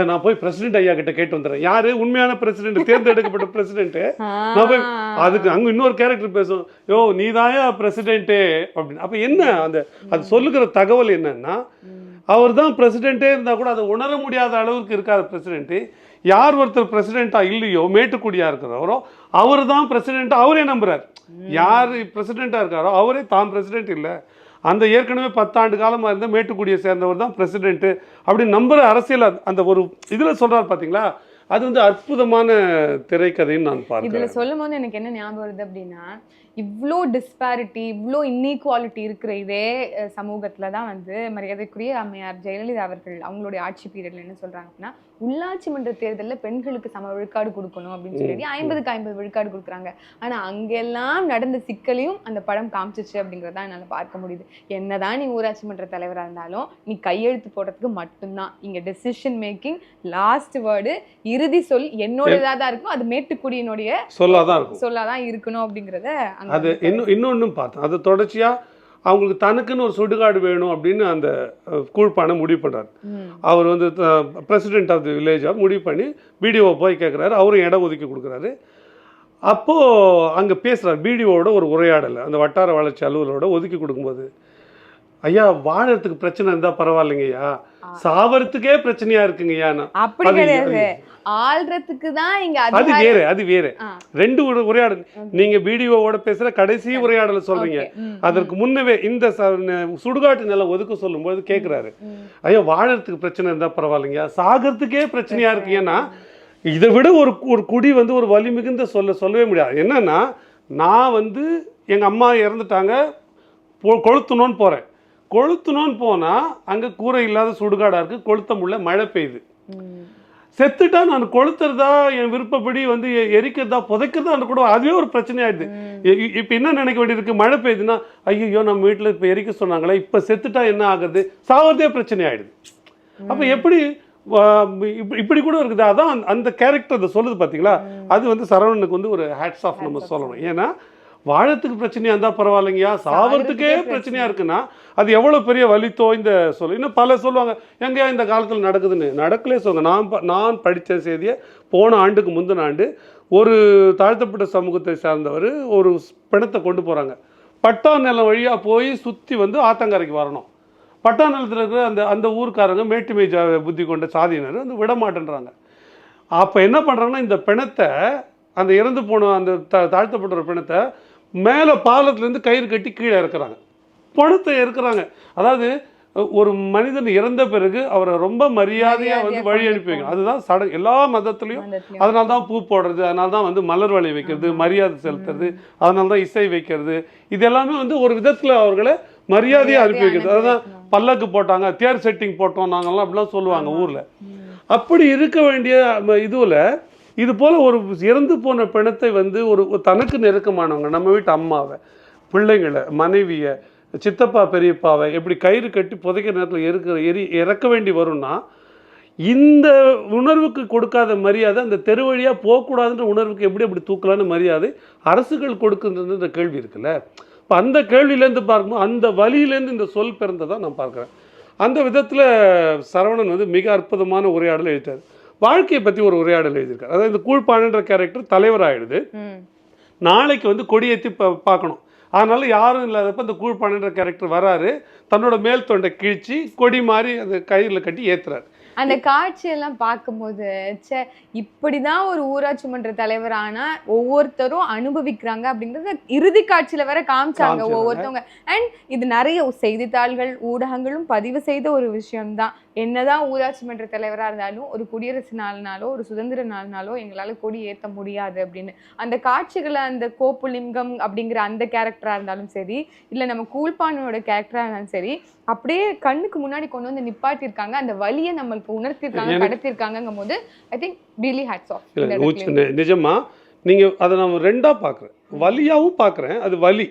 நான் போய் பிரசிடென்ட் ஐயா கிட்ட கேட்டு வந்துடுறேன். யாரு உண்மையான பிரசிடென்ட், தேர்ந்தெடுக்கப்பட்ட பிரசிடென்ட். நான் போய் அதுக்கு அங்கே இன்னொரு கேரக்டர் பேசும், யோ நீதாயா பிரசிடென்ட்டு அப்படின்னு. அப்போ என்ன அது சொல்லுகிற தகவல் என்னன்னா, அவர் தான் பிரசிடென்ட்டே இருந்தால் கூட அதை உணர முடியாத அளவுக்கு இருக்காத பிரசிடென்ட்டு. யார் ஒருத்தர் பிரசிடென்ட்டா இல்லையோ, மேட்டுக்குடியா இருக்கிறவரோ அவர் தான் பிரசிடென்ட், அவரே நம்புறாரு. யார் பிரசிடென்ட்டாக இருக்காரோ அவரே தான் பிரசிடென்ட் இல்லை, அந்த ஏற்கனவே 10 ஆண்டு காலமாக இருந்த மேட்டுக்குடியை சேர்ந்தவர் தான் பிரசிடென்ட்டு அப்படி நம்புகிற அரசியல் அந்த ஒரு இதில் சொல்கிறார் பார்த்தீங்களா. அது வந்து அற்புதமான திரைக்கதைன்னு நான் பார்க்கிறேன். இதில் சொல்லும் போது எனக்கு என்ன ஞாபகம் வருது அப்படின்னா, இவ்வளோ டிஸ்பாரிட்டி, இவ்வளோ இன்இக்வாலிட்டி இருக்கிற இதே சமூகத்தில் தான் வந்து மரியாதைக்குரிய அம்மையார் ஜெயலலிதா அவர்கள் அவங்களுடைய ஆட்சி பீரியடில் என்ன சொல்கிறாங்க அப்படின்னா, உள்ளாட்சி மன்ற தேர்தலில் பெண்களுக்கு சம விழுக்காடு கொடுக்கணும் அப்படின்னு சொல்லி 50க்கு 50 விழுக்காடு கொடுக்குறாங்க. ஆனால் அங்கெல்லாம் நடந்த சிக்கலையும் அந்த படம் காமிச்சிச்சு அப்படிங்கிறதான் என்னால் பார்க்க முடியுது. என்னதான் நீ ஊராட்சி மன்ற தலைவராக இருந்தாலும் நீ கையெழுத்து போடுறதுக்கு மட்டும்தான் இங்கே டெசிஷன் மேக்கிங், லாஸ்ட் வேர்டு, இறுதி சொல் என்னோடதாக தான் இருக்கும். அது மேட்டுக்குடியினுடைய சொல்லாதான் இருக்கணும் அப்படிங்கிறத அது இன்னொன்னும் பார்த்தேன். அது தொடர்ச்சியாக அவங்களுக்கு தனக்குன்னு ஒரு சுடுகாடு வேணும் அப்படின்னு அந்த கூழ்பானை முடிவு பண்ணுறாரு. அவர் வந்து பிரசிடென்ட் ஆஃப் தி வில்லேஜாக முடிவு பண்ணி பிடிஓ போய் கேட்குறாரு. அவரும் இடம் ஒதுக்கி கொடுக்குறாரு. அப்போது அங்கே பேசுகிறார் பிடிஓட ஒரு உரையாடல் அந்த வட்டார வளர்ச்சி அலுவலரோட ஒதுக்கி கொடுக்கும்போது, ஐயா வாழறதுக்கு பிரச்சனை இருந்தால் பரவாயில்லைங்கய்யா, சாவறதுக்கே பிரச்சனையா இருக்குங்கய்யா. அப்படி கிடையாது, ஆள்றதுக்கு தான் இங்க அது வேற 2 உரையாடல். நீங்க பிடிஓவோட பேசுற கடைசி உரையாடல சொல்றீங்க. அதற்கு முன்னவே இந்த சுடுகாட்டு நிலம் ஒதுக்க சொல்லும் போது கேட்கிறாரு, ஐயா வாழறதுக்கு பிரச்சனை இருந்தா பரவாயில்லைங்க, சாகிறதுக்கே பிரச்சனையா இருக்கு. ஏன்னா இதை விட ஒரு குடி வந்து ஒரு வலி மிகுந்த சொல்லவே முடியாது. என்னன்னா, நான் வந்து எங்க அம்மா இறந்துட்டாங்க, கொளுத்தணும்னு போறேன். கொளுத்தணும்னு போனா அங்க கூரை இல்லாத சுடுகாடா இருக்கு, கொளுத்த முடியல, மழை பெய்யுது. செத்துட்டா நான் கொளுத்துறதா என் விருப்பப்படி வந்து எரிக்கிறதா புதைக்கிறதா கூட அதுவே ஒரு பிரச்சனை ஆயிடுது. இப்போ என்ன நினைக்க வேண்டியிருக்கு, மழை பெய்யுதுன்னா ஐயோ நம்ம வீட்டில் இப்போ எரிக்க சொன்னாங்களே, இப்போ செத்துட்டா என்ன ஆகுது, சாவதே பிரச்சனை ஆயிடுது. அப்போ எப்படி இப்படி கூட இருக்குது. அதான் அந்த கேரக்டர் அதை சொல்லுது பார்த்தீங்களா. அது வந்து சரவணனுக்கு வந்து ஒரு ஹேட்ஸ் ஆஃப் நம்ம சொல்லணும். ஏன்னா வாழத்துக்கு பிரச்சனையா இருந்தால் பரவாயில்லைங்கய்யா, சாவறதுக்கே பிரச்சனையா இருக்குன்னா அது எவ்வளோ பெரிய வலித்தோ இந்த சொல்லு. இன்னும் பல சொல்லுவாங்க எங்கேயா இந்த காலத்தில் நடக்குதுன்னு. நடக்கலே சொல்லுங்க. நான் படித்த செய்தியை போன ஆண்டுக்கு முந்தின ஆண்டு ஒரு தாழ்த்தப்பட்ட சமூகத்தை சார்ந்தவர் ஒரு பிணத்தை கொண்டு போகிறாங்க. பட்டா நிலம் வழியாக போய் சுற்றி வந்து ஆத்தங்கரைக்கு வரணும். பட்டா நிலத்தில் இருக்கிற அந்த ஊருக்காரங்க மேட்டுமை புத்தி கொண்ட சாதியினர் வந்து விட மாட்டேன்றாங்க. அப்போ என்ன பண்ணுறாங்கன்னா, இந்த பிணத்தை அந்த இறந்து போன அந்த தாழ்த்தப்பட்ட ஒரு பிணத்தை மேலே பாலத்துலேருந்து கயிறு கட்டி கீழே இறக்குறாங்க, பணத்தை இறக்குறாங்க. அதாவது ஒரு மனிதன் இறந்த பிறகு அவரை ரொம்ப மரியாதையாக வந்து வழி அனுப்பி வைக்கணும். அதுதான் சடங்கு எல்லா மதத்துலையும். அதனால தான் பூ போடுறது, அதனால தான் வந்து மலர் வலை வைக்கிறது, மரியாதை செலுத்துறது, அதனால தான் இசை வைக்கிறது. இது எல்லாமே வந்து ஒரு விதத்தில் அவர்களை மரியாதையாக அனுப்பி வைக்கிறது. அதுதான் பல்லக்கு போட்டாங்க, தேர் செட்டிங் போட்டோம் நாங்கள்லாம் அப்படிலாம் சொல்லுவாங்க ஊரில். அப்படி இருக்க வேண்டிய இதுவில் இது போல் ஒரு இறந்து போன பிணத்தை வந்து ஒரு தனக்கு நெருக்கமானவங்க, நம்ம வீட்டு அம்மாவை, பிள்ளைங்களை, மனைவியை, சித்தப்பா பெரியப்பாவை எப்படி கயிறு கட்டி புதைக்கிற நேரத்தில் இறக்க வேண்டி வரும்னா, இந்த உணர்வுக்கு கொடுக்காத மரியாதை அந்த தெரு வழியாக போகக்கூடாதுன்ற உணர்வுக்கு எப்படி தூக்கலான மரியாதை அரசுகள் கொடுக்குறதுன்ற கேள்வி இருக்குல்ல. இப்போ அந்த கேள்வியிலேருந்து பார்க்கும்போது அந்த வழியிலேருந்து இந்த சொல் பிறந்ததான் நான் பார்க்குறேன். அந்த விதத்தில் சரவணன் வந்து மிக அற்புதமான உரையாடல் எழுதிட்டார். வாழ்க்கையை பற்றி ஒரு உரையாடல் எழுதியிருக்காரு. அதாவது இந்த கூழ்பானன்ற கேரக்டர் தலைவராகிடுது. நாளைக்கு வந்து கொடியேற்றி பார்க்கணும். அதனால யாரும் இல்லாதப்ப இந்த கூழ்பானன்ற கேரக்டர் வராரு, தன்னோட மேல் தொண்டை கிழிச்சு கொடி மாதிரி அந்த கயிறில் கட்டி ஏற்றுறாரு. அந்த காட்சியெல்லாம் பார்க்கும்போது ச்சே இப்படிதான் ஒரு ஊராட்சி மன்ற தலைவர் ஆனா ஒவ்வொருத்தரும் அனுபவிக்கிறாங்க அப்படிங்கறத இறுதி காட்சியில வேற காமிச்சாங்க ஒவ்வொருத்தவங்க. அண்ட் இது நிறைய செய்தித்தாள்கள் ஊடகங்களும் பதிவு செய்த ஒரு விஷயம்தான். என்னதான் ஊராட்சி மன்ற தலைவரா இருந்தாலும் ஒரு குடியரசு நாள்னாலோ ஒரு சுதந்திர நாள்னாலோ எங்களால கொடி ஏற்ற முடியாது அப்படின்னு அந்த காட்சிகளை அந்த கோப்புலிங்கம் அப்படிங்கிற அந்த கேரக்டரா இருந்தாலும் சரி இல்ல நம்ம கூழ்பானோட கேரக்டரா இருந்தாலும் சரி அப்படியே கண்ணுக்கு முன்னாடி கொண்டு வந்து நிப்பாட்டிருக்காங்க. அந்த வலியை நம்மளுக்கு உணர்த்திருக்காங்க, கடத்திருக்காங்கும் போது I think really hats off. நிஜமா நீங்க அதை நான் ரெண்டா பாக்குறேன், வலியாவும் பாக்குறேன். அது வலி,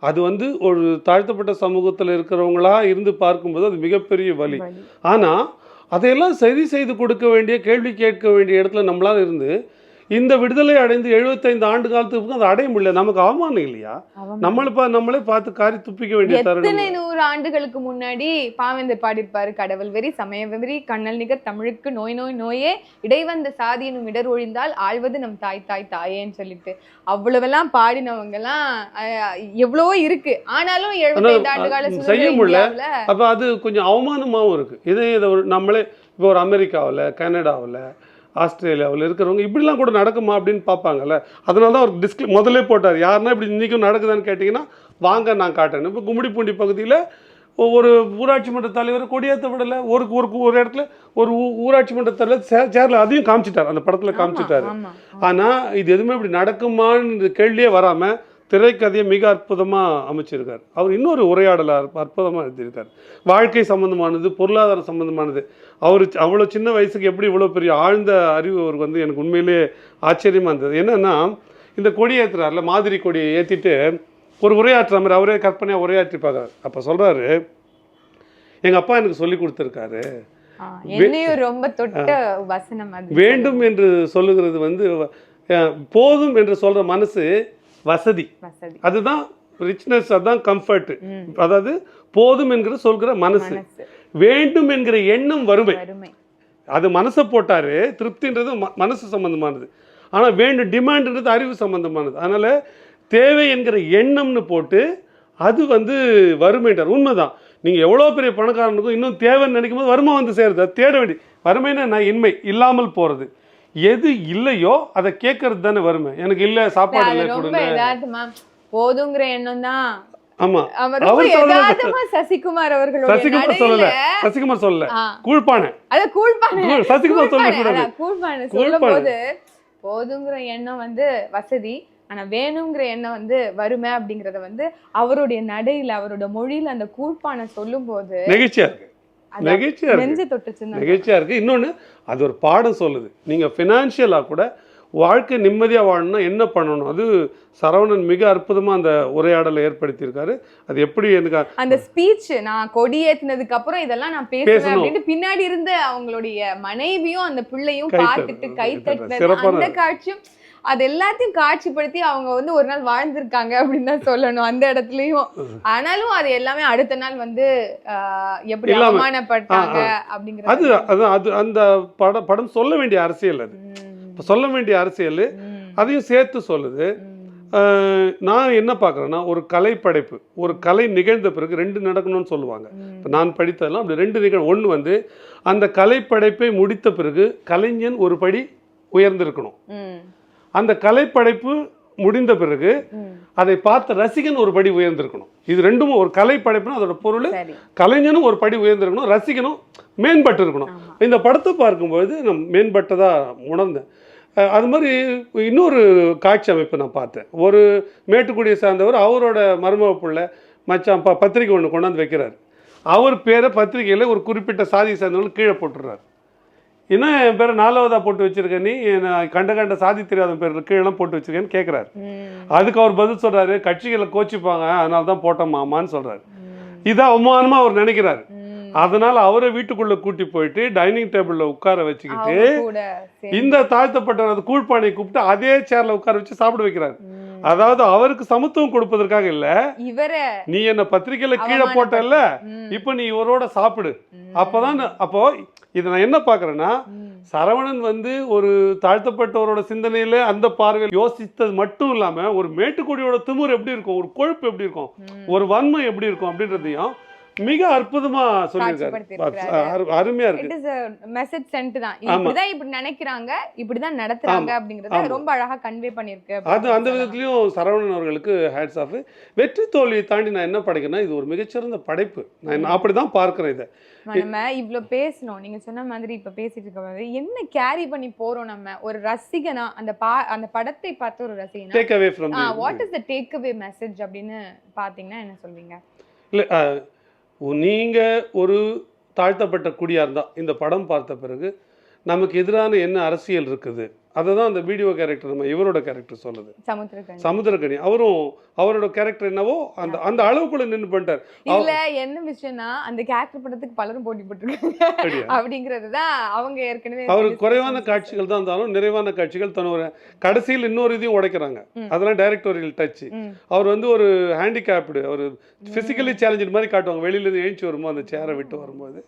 அது வந்து ஒரு தாழ்த்தப்பட்ட சமூகத்தில் இருக்கிறவங்களா இருந்து பார்க்கும்போது அது மிகப்பெரிய வலி. ஆனால் அதையெல்லாம் சரி செய்து கொடுக்க வேண்டிய, கேள்வி கேட்க வேண்டிய இடத்துல நம்மளால இருந்து இந்த விடுதலை அடைந்து 75 ஆண்டு காலத்துக்கு அதை அடைய முடியல. நமக்கு அவமானம் இல்லையா? நம்மளே பார்த்து காரி துப்பிக்க வேண்டிய தருணம். 100 ஆண்டுகளுக்கு முன்னாடி பாவேந்தர் பாடியிருப்பாரு, கடவுள் வெறி சமய வெறி கண்ணல் நிகர் தமிழுக்கு நோய் நோய் நோயே இடைவந்த சாதியினும் இடர் ஒழிந்தால் ஆழ்வது நம் தாய் தாய் தாயேன்னு சொல்லிட்டு அவ்வளவெல்லாம் பாடினவங்க எல்லாம் எவ்வளவோ இருக்கு. ஆனாலும் 75 ஆண்டு கால செய்ய முடியல. அப்ப அது கொஞ்சம் அவமானமாவும் இருக்கு. இதை நம்மளே இப்போ ஒரு அமெரிக்காவில், கனடாவில், ஆஸ்திரேலியாவில் இருக்கிறவங்க இப்படிலாம் கூட நடக்குமா அப்படின்னு பார்ப்பாங்கல்ல. அதனால தான் அவர் முதல்ல போட்டார். யாருன்னா இப்படி இன்றைக்கும் நடக்குதான்னு கேட்டிங்கன்னா வாங்க நான் காட்டேன். இப்போ கும்மிடிப்பூண்டி பகுதியில் ஒரு ஊராட்சி மன்ற தலைவர் கொடியேற்ற விடலை. ஒரு இடத்துல ஒரு ஊராட்சி மன்ற தலைவர் சேரில் அதையும் காமிச்சிட்டார், அந்த படத்தில் காமிச்சிட்டாரு. ஆனால் இது எதுவுமே இப்படி நடக்குமான்னு கேள்வியே வராமல் திரைக்கதையை மிக அற்புதமாக அமைச்சிருக்கார். அவர் இன்னொரு உரையாடலை அற்புதமாக எழுதியிருக்கார். வாழ்க்கை சம்மந்தமானது, பொருளாதாரம் சம்மந்தமானது. அவர் அவ்வளோ சின்ன வயசுக்கு எப்படி இவ்வளோ பெரிய ஆழ்ந்த அறிவு அவருக்கு வந்து எனக்கு உண்மையிலேயே ஆச்சரியமாக இருந்தது. என்னென்னா இந்த கொடி ஏற்றுறாருல, மாதிரி கொடியை ஏற்றிட்டு ஒரு உரையாற்றுற மாதிரி அவரே கற்பனையாக உரையாற்றி பார்க்குறாரு. அப்போ சொல்கிறாரு, எங்கள் அப்பா எனக்கு சொல்லி கொடுத்துருக்காரு, ரொம்ப தொட்ட வசனம் வேண்டும் என்று சொல்லுகிறது வந்து போதும் என்று சொல்கிற மனசு வசதி, அதுதான் ரிச்னஸ், அதுதான் கம்ஃபர்ட். அதாவது போதும் என்கிற சொல்கிற மனசு, வேண்டும் என்கிற எண்ணம் வறுமை. அது மனசை போட்டாரு. திருப்தின்றது மனசு சம்பந்தமானது, ஆனால் வேண்டும் டிமாண்ட்ன்றது அறிவு சம்பந்தமானது. அதனால தேவை என்கிற எண்ணம்னு போட்டு அது வந்து வறுமைன்றார். உண்மைதான். நீங்கள் எவ்வளோ பெரிய பணக்காரனுக்கும் இன்னும் தேவைன்னு நினைக்கும் போது வறுமை வந்து சேருது. அது தேட வேண்டி வறுமைன்னா நான் இன்மை இல்லாமல் போகிறது. எது இல்லையோ அதை கேட்கறது தானே வறுமை. எனக்கு இல்ல சாப்பாடு இல்லை கொடுங்க போதுங்கிற எண்ணம் தான். ஆமா, சசிகுமார் அவர்கள் சசிகுமார் சொல்லல, கூழ்பானை, சசிகுமார் சொல்லும் போது போதுங்கிற எண்ணம் வந்து வசதி, ஆனா வேணுங்கிற எண்ணம் வந்து வறுமை அப்படிங்கறத வந்து அவருடைய நடையில அவரோட மொழியில அந்த கூழ்பானை சொல்லும் போது நெகிழ்ச்சியா இருக்கு. நெகிழ்ச்சியா இருக்கு. இன்னொன்னு அது ஒரு பாடம் சொல்லுது. நீங்க ஃபினான்ஷியலா கூட வாழ்க்கை நிம்மதியா வாழணும்னா என்ன பண்ணணும், அது சரவணன் மிக அற்புதமா அந்த உரையாடலை ஏற்படுத்தியிருக்காரு. அது எப்படி எனக்கு அந்த ஸ்பீச் நான் கொடி ஏத்தினதுக்கு அப்புறம் இதெல்லாம் நான் பேசுவேன் அப்படின்னு பின்னாடி இருந்து அவங்களுடைய மனைவியும் அந்த பிள்ளையும் பார்த்துட்டு கை தட்டினது அந்த காட்சியும் அது எல்லாத்தையும் காட்சிப்படுத்தி அவங்க வந்து ஒரு நாள் வாழ்ந்திருக்காங்க அப்படின்னு தான் சொல்லணும் அந்த இடத்துலயும். ஆனாலும் அது எல்லாமே அடுத்த நாள் வந்து எப்படி அவமானப்பட்டாங்க அப்படிங்கிறது அது அந்த படம் சொல்ல வேண்டிய அரசியல். அது சொல்ல வேண்டிய அரசியல் அதையும் சேர்த்து சொல்லுது. நான் என்ன பார்க்குறேன்னா, ஒரு கலை படைப்பு, ஒரு கலை நிகழ்ந்த பிறகு 2 நடக்கணும்னு சொல்லுவாங்க. இப்போ நான் படித்ததெல்லாம் அப்படி 2 நிகழ்வு. ஒன்று வந்து அந்த கலைப்படைப்பை முடித்த பிறகு கலைஞன் ஒரு படி உயர்ந்திருக்கணும். அந்த கலைப்படைப்பு முடிந்த பிறகு அதை பார்த்த ரசிகன் ஒரு படி உயர்ந்திருக்கணும். இது ரெண்டும் ஒரு கலைப்படைப்புனா அதோட பொருள் கலைஞனும் ஒரு படி உயர்ந்திருக்கணும், ரசிகனும் மேம்பட்டு இருக்கணும். இந்த படத்தை பார்க்கும்போது நான் மேம்பட்டதா உணர்ந்தேன். அது மாதிரி இன்னொரு காட்சி அமைப்பு நான் பார்த்தேன். ஒரு மேட்டுக்குடியை சார்ந்தவர் அவரோட மருமக பிள்ளை மச்சான் பத்திரிக்கை ஒன்று கொண்டாந்து வைக்கிறார். அவர் பேரை பத்திரிகையில் ஒரு குறிப்பிட்ட சாதியை சேர்ந்தவர்கள் கீழே போட்டுடுறாரு. இன்னும் என் பேரை 4வதாக போட்டு வச்சிருக்க, நீ கண்ட சாதி தெரியாத பேர் கீழே போட்டு வச்சிருக்கேன்னு கேட்குறாரு. அதுக்கு அவர் பதில் சொல்றாரு, கட்சிகளை கோச்சிப்பாங்க அதனால தான் போட்டோம் மாமான்னு சொல்றாரு. இதான் அவமானமா அவர் நினைக்கிறாரு. அதனால அவரை வீட்டுக்குள்ள கூட்டி போயிட்டு டைனிங் டேபிள்ல உட்கார வச்சுக்கிட்டு இந்த தாழ்த்தப்பட்ட கூழ்பானை கூப்பிட்டு அதே சேர்ல உட்கார வச்சு சாப்பிட வைக்கிறாரு. அதாவது அவருக்கு சமத்துவம் கொடுப்பதற்காக இல்ல, நீ என்ன பத்திரிகையில கீழே போட்டல, இப்ப நீ இவரோட சாப்பிடு. அப்பதான் அப்போ இதை நான் என்ன பாக்குறேன்னா, சரவணன் வந்து ஒரு தாழ்த்தப்பட்டவரோட சிந்தனையில அந்த பார்வையில் யோசித்தது மட்டும் இல்லாம ஒரு மேட்டுக்குடியோட திமிர் எப்படி இருக்கும், ஒரு கொழுப்பு எப்படி இருக்கும், ஒரு வன்மை எப்படி இருக்கும் அப்படின்றதையும் மிக அற்புதமா சொல்லியிருக்காரு. காட்சிப்படுத்தியிருக்கிறாரு. அருமையா இருக்கு. It is a message sent தான். இப்படிதான் இப்படி நினைக்கிறாங்க, இப்படிதான் நடத்துறாங்க அப்படிங்கறத ரொம்ப அழகா கன்வே பண்ணிருக்கு. அது அந்த விதத்துலயும் சரவணன் அவர்களுக்கு ஹேட்ஸ் ஆஃப். வெற்றி தோல்வியை தாண்டி நான் என்ன படைக்கிறேன்னா இது ஒரு மிகச்சிறந்த படைப்பு. நான் அப்படிதான் பார்க்கிறேன் இதை. நம்ம இவ்ளோ பேசணும், நீங்க சொன்ன மாதிரி இப்ப பேசிட்டு இருக்க மாதிரி என்ன கேரி பண்ணி போறோம் நம்ம ஒரு ரசிகனா, அந்த படத்தை பார்த்து ஒரு ரசிகனா take away from what is the take away message அப்படின்னு பாத்தீங்கன்னா என்ன சொல்வீங்க? இல்ல நீங்க ஒரு தாழ்த்தப்பட்ட குடியா இருந்தா இந்த படம் பார்த்த பிறகு நமக்கு எதிரான என்ன அரசியல் இருக்குது அதை தான் அந்த வீடியோ கேரக்டர் நம்ம இவரோட கேரக்டர் சொல்லுது. சமுத்திரக்கனி அவரும் அவரோட கேரக்டர் என்னவோ அந்த அந்த அளவுக்குள்ள நின்று பண்ணிட்டார். இல்ல என்ன விஷயம்னா அந்த கேரக்டர் படத்துக்கு பலரும் போட்டி போட்டுருக்காங்க அப்படிங்கிறது தான் அவங்க ஏற்கனவே. அவருக்கு குறைவான காட்சிகள் தான் இருந்தாலும் நிறைவான காட்சிகள் தன்னோட கடைசியில் இன்னொரு இதையும் உடைக்கிறாங்க. அதெல்லாம் டைரக்டோரியல் டச். அவர் வந்து ஒரு ஹேண்டிகேப்டு, ஒரு பிசிக்கலி சேலஞ்சு மாதிரி காட்டுவாங்க. வெளியில இருந்து எழுச்சி வரும்போது அந்த சேரை விட்டு வரும்போது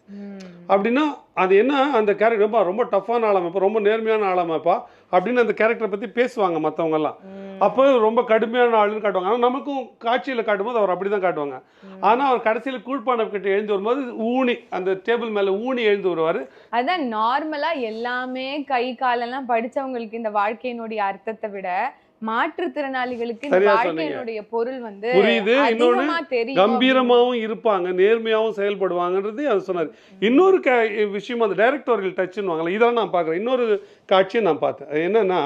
அப்படின்னா அது என்ன அந்த கேரக்டர் ரொம்ப ரொம்ப டஃப்பான ஆளாமைப்பா, ரொம்ப நேர்மையான ஆளாமைப்பா அப்படின்னு அந்த கேரக்டரை பற்றி பேசுவாங்க மற்றவங்க எல்லாம். அப்போ ரொம்ப கடுமையான ஆளுன்னு காட்டுவாங்க. ஆனால் நமக்கும் காட்சியில் காட்டும்போது அவர் அப்படி தான் காட்டுவாங்க. ஆனால் அவர் கடைசியில் கூழ்பானை கிட்ட எழுந்து வரும்போது ஊனி அந்த டேபிள் மேலே ஊனி எழுந்து வருவார். அதான் நார்மலாக எல்லாமே கை காலெல்லாம் படித்தவங்களுக்கு இந்த வாழ்க்கையினுடைய அர்த்தத்தை விட மாற்றுத்திறனாளிகளுக்கு இந்த வாழ்க்கையினுடைய பொருள் வந்து புரியுது. இன்னொன்னு கம்பீரமாவும் இருப்பாங்க, நேர்மையாவும் செயல்படுவாங்கன்றது அது சொன்னாரு. இன்னொரு விஷயம் அந்த டைரக்டோரியல் டச்சுன்னு வாங்கலாம். இதெல்லாம் நான் பார்க்குறேன். இன்னொரு காட்சியை நான் பார்த்தேன். என்னன்னா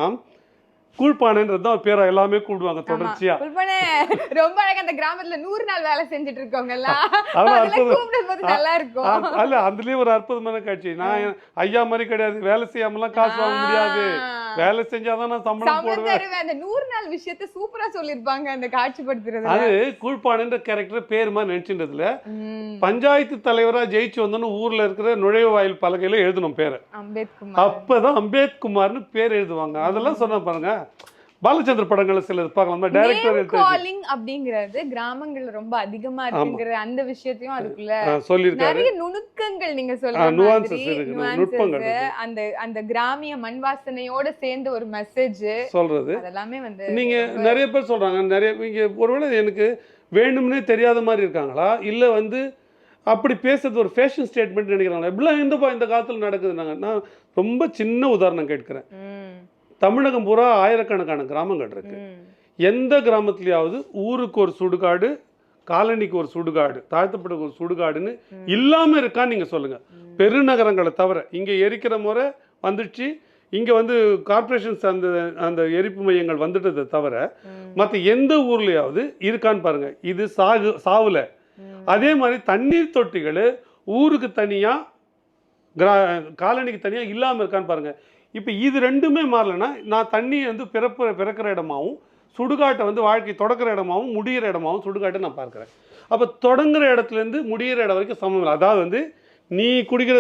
கூழ்பானைன்றது தான் பேரா எல்லாமே கூடுவாங்க தொடர்ச்சியா. ரொம்ப அழகா அந்த கிராமத்துல 100 நாள் வேலை செஞ்சுட்டு இருக்கவங்க எல்லாம் நல்லா இருக்கும். அல்ல அதுலயே ஒரு அற்புதமான காட்சி. நான் ஐயா மாதிரி கிடையாது, வேலை செய்யாமலாம் காசு வாங்க முடியாது, வேலை செஞ்சாதான் நான் சம்பளம் போடுவேன். அந்த 100 நாள் விஷயத்தை சூப்பரா சொல்லிருப்பாங்க அந்த காட்சிப்படுத்துறது. அது கூழ்பானைன்ற கேரக்டர் பேர் மாதிரி நினைச்சுன்றதுல பஞ்சாயத்து தலைவரா ஜெயிச்சு வந்தோன்னு ஊர்ல இருக்கிற நுழைவு வாயில் பலகையில எழுதணும் பேரு. அப்பதான் அம்பேத்குமார்னு பேர் எழுதுவாங்க. அதெல்லாம் சொன்ன பாருங்க. பாலச்சந்திர படங்கள்ல சில பார்க்கலாம். டைரக்டர் காலிங் அப்படிங்கிறது கிராமங்கள்ல ரொம்ப அதிகமா இருக்குங்கிற அந்த விஷயத்தையும் அதுக்குள்ள சொல்லிருக்காரு. நிறைய நுணுக்கங்கள் நீங்க சொல்ற மாதிரி அந்த அந்த கிராமிய மண் வாசனையோட சேர்ந்த ஒரு மெசேஜ் சொல்றது அதெல்லாம் வந்து நீங்க நிறைய பேர் சொல்றாங்க. நிறைய நீங்க ஒருவேளை எனக்கு வேணும்னே தெரியாத மாதிரி இருக்காங்களா, இல்ல வந்து அப்படி பேசுறது ஒரு ஃபேஷன் ஸ்டேட்மெண்ட் நினைக்கிறாங்களா, இப்படிலாம் இந்த காலத்துல நடக்குதுன்னாங்க. நான் ரொம்ப சின்ன உதாரணம் கேட்கிறேன். தமிழகம் பூரா ஆயிரக்கணக்கான கிராமங்கள் இருக்கு. எந்த கிராமத்துலயாவது ஊருக்கு ஒரு சுடுகாடு, காலனிக்கு ஒரு சுடுகாடு, தாழ்த்தப்பட்ட ஒரு சுடுகாடுன்னு இல்லாம இருக்கான்னு நீங்க சொல்லுங்க. பெருநகரங்களை தவிர இங்க எரிக்கிற முறை வந்துடுச்சு, இங்க வந்து கார்பரேஷன்ஸ் அந்த அந்த எரிப்பு மையங்கள் வந்துட்டதை தவிர மற்ற எந்த ஊர்லயாவது இருக்கான்னு பாருங்க. இது சாவுல. அதே மாதிரி தண்ணீர் தொட்டிகள் ஊருக்கு தனியா காலனிக்கு தனியா இல்லாம இருக்கான்னு பாருங்க. இப்போ இது ரெண்டுமே மாறலைன்னா நான் தண்ணி வந்து பிறக்கிற இடமாவும் சுடுகாட்டை வந்து வாழ்க்கை தொடக்கிற இடமாவும் முடிகிற இடமாவும் சுடுகாட்டை நான் பார்க்குறேன். அப்போ தொடங்குற இடத்துலேருந்து முடிகிற இடம் வரைக்கும் சமம் இல்லை. அதாவது வந்து நீ குடிக்கிற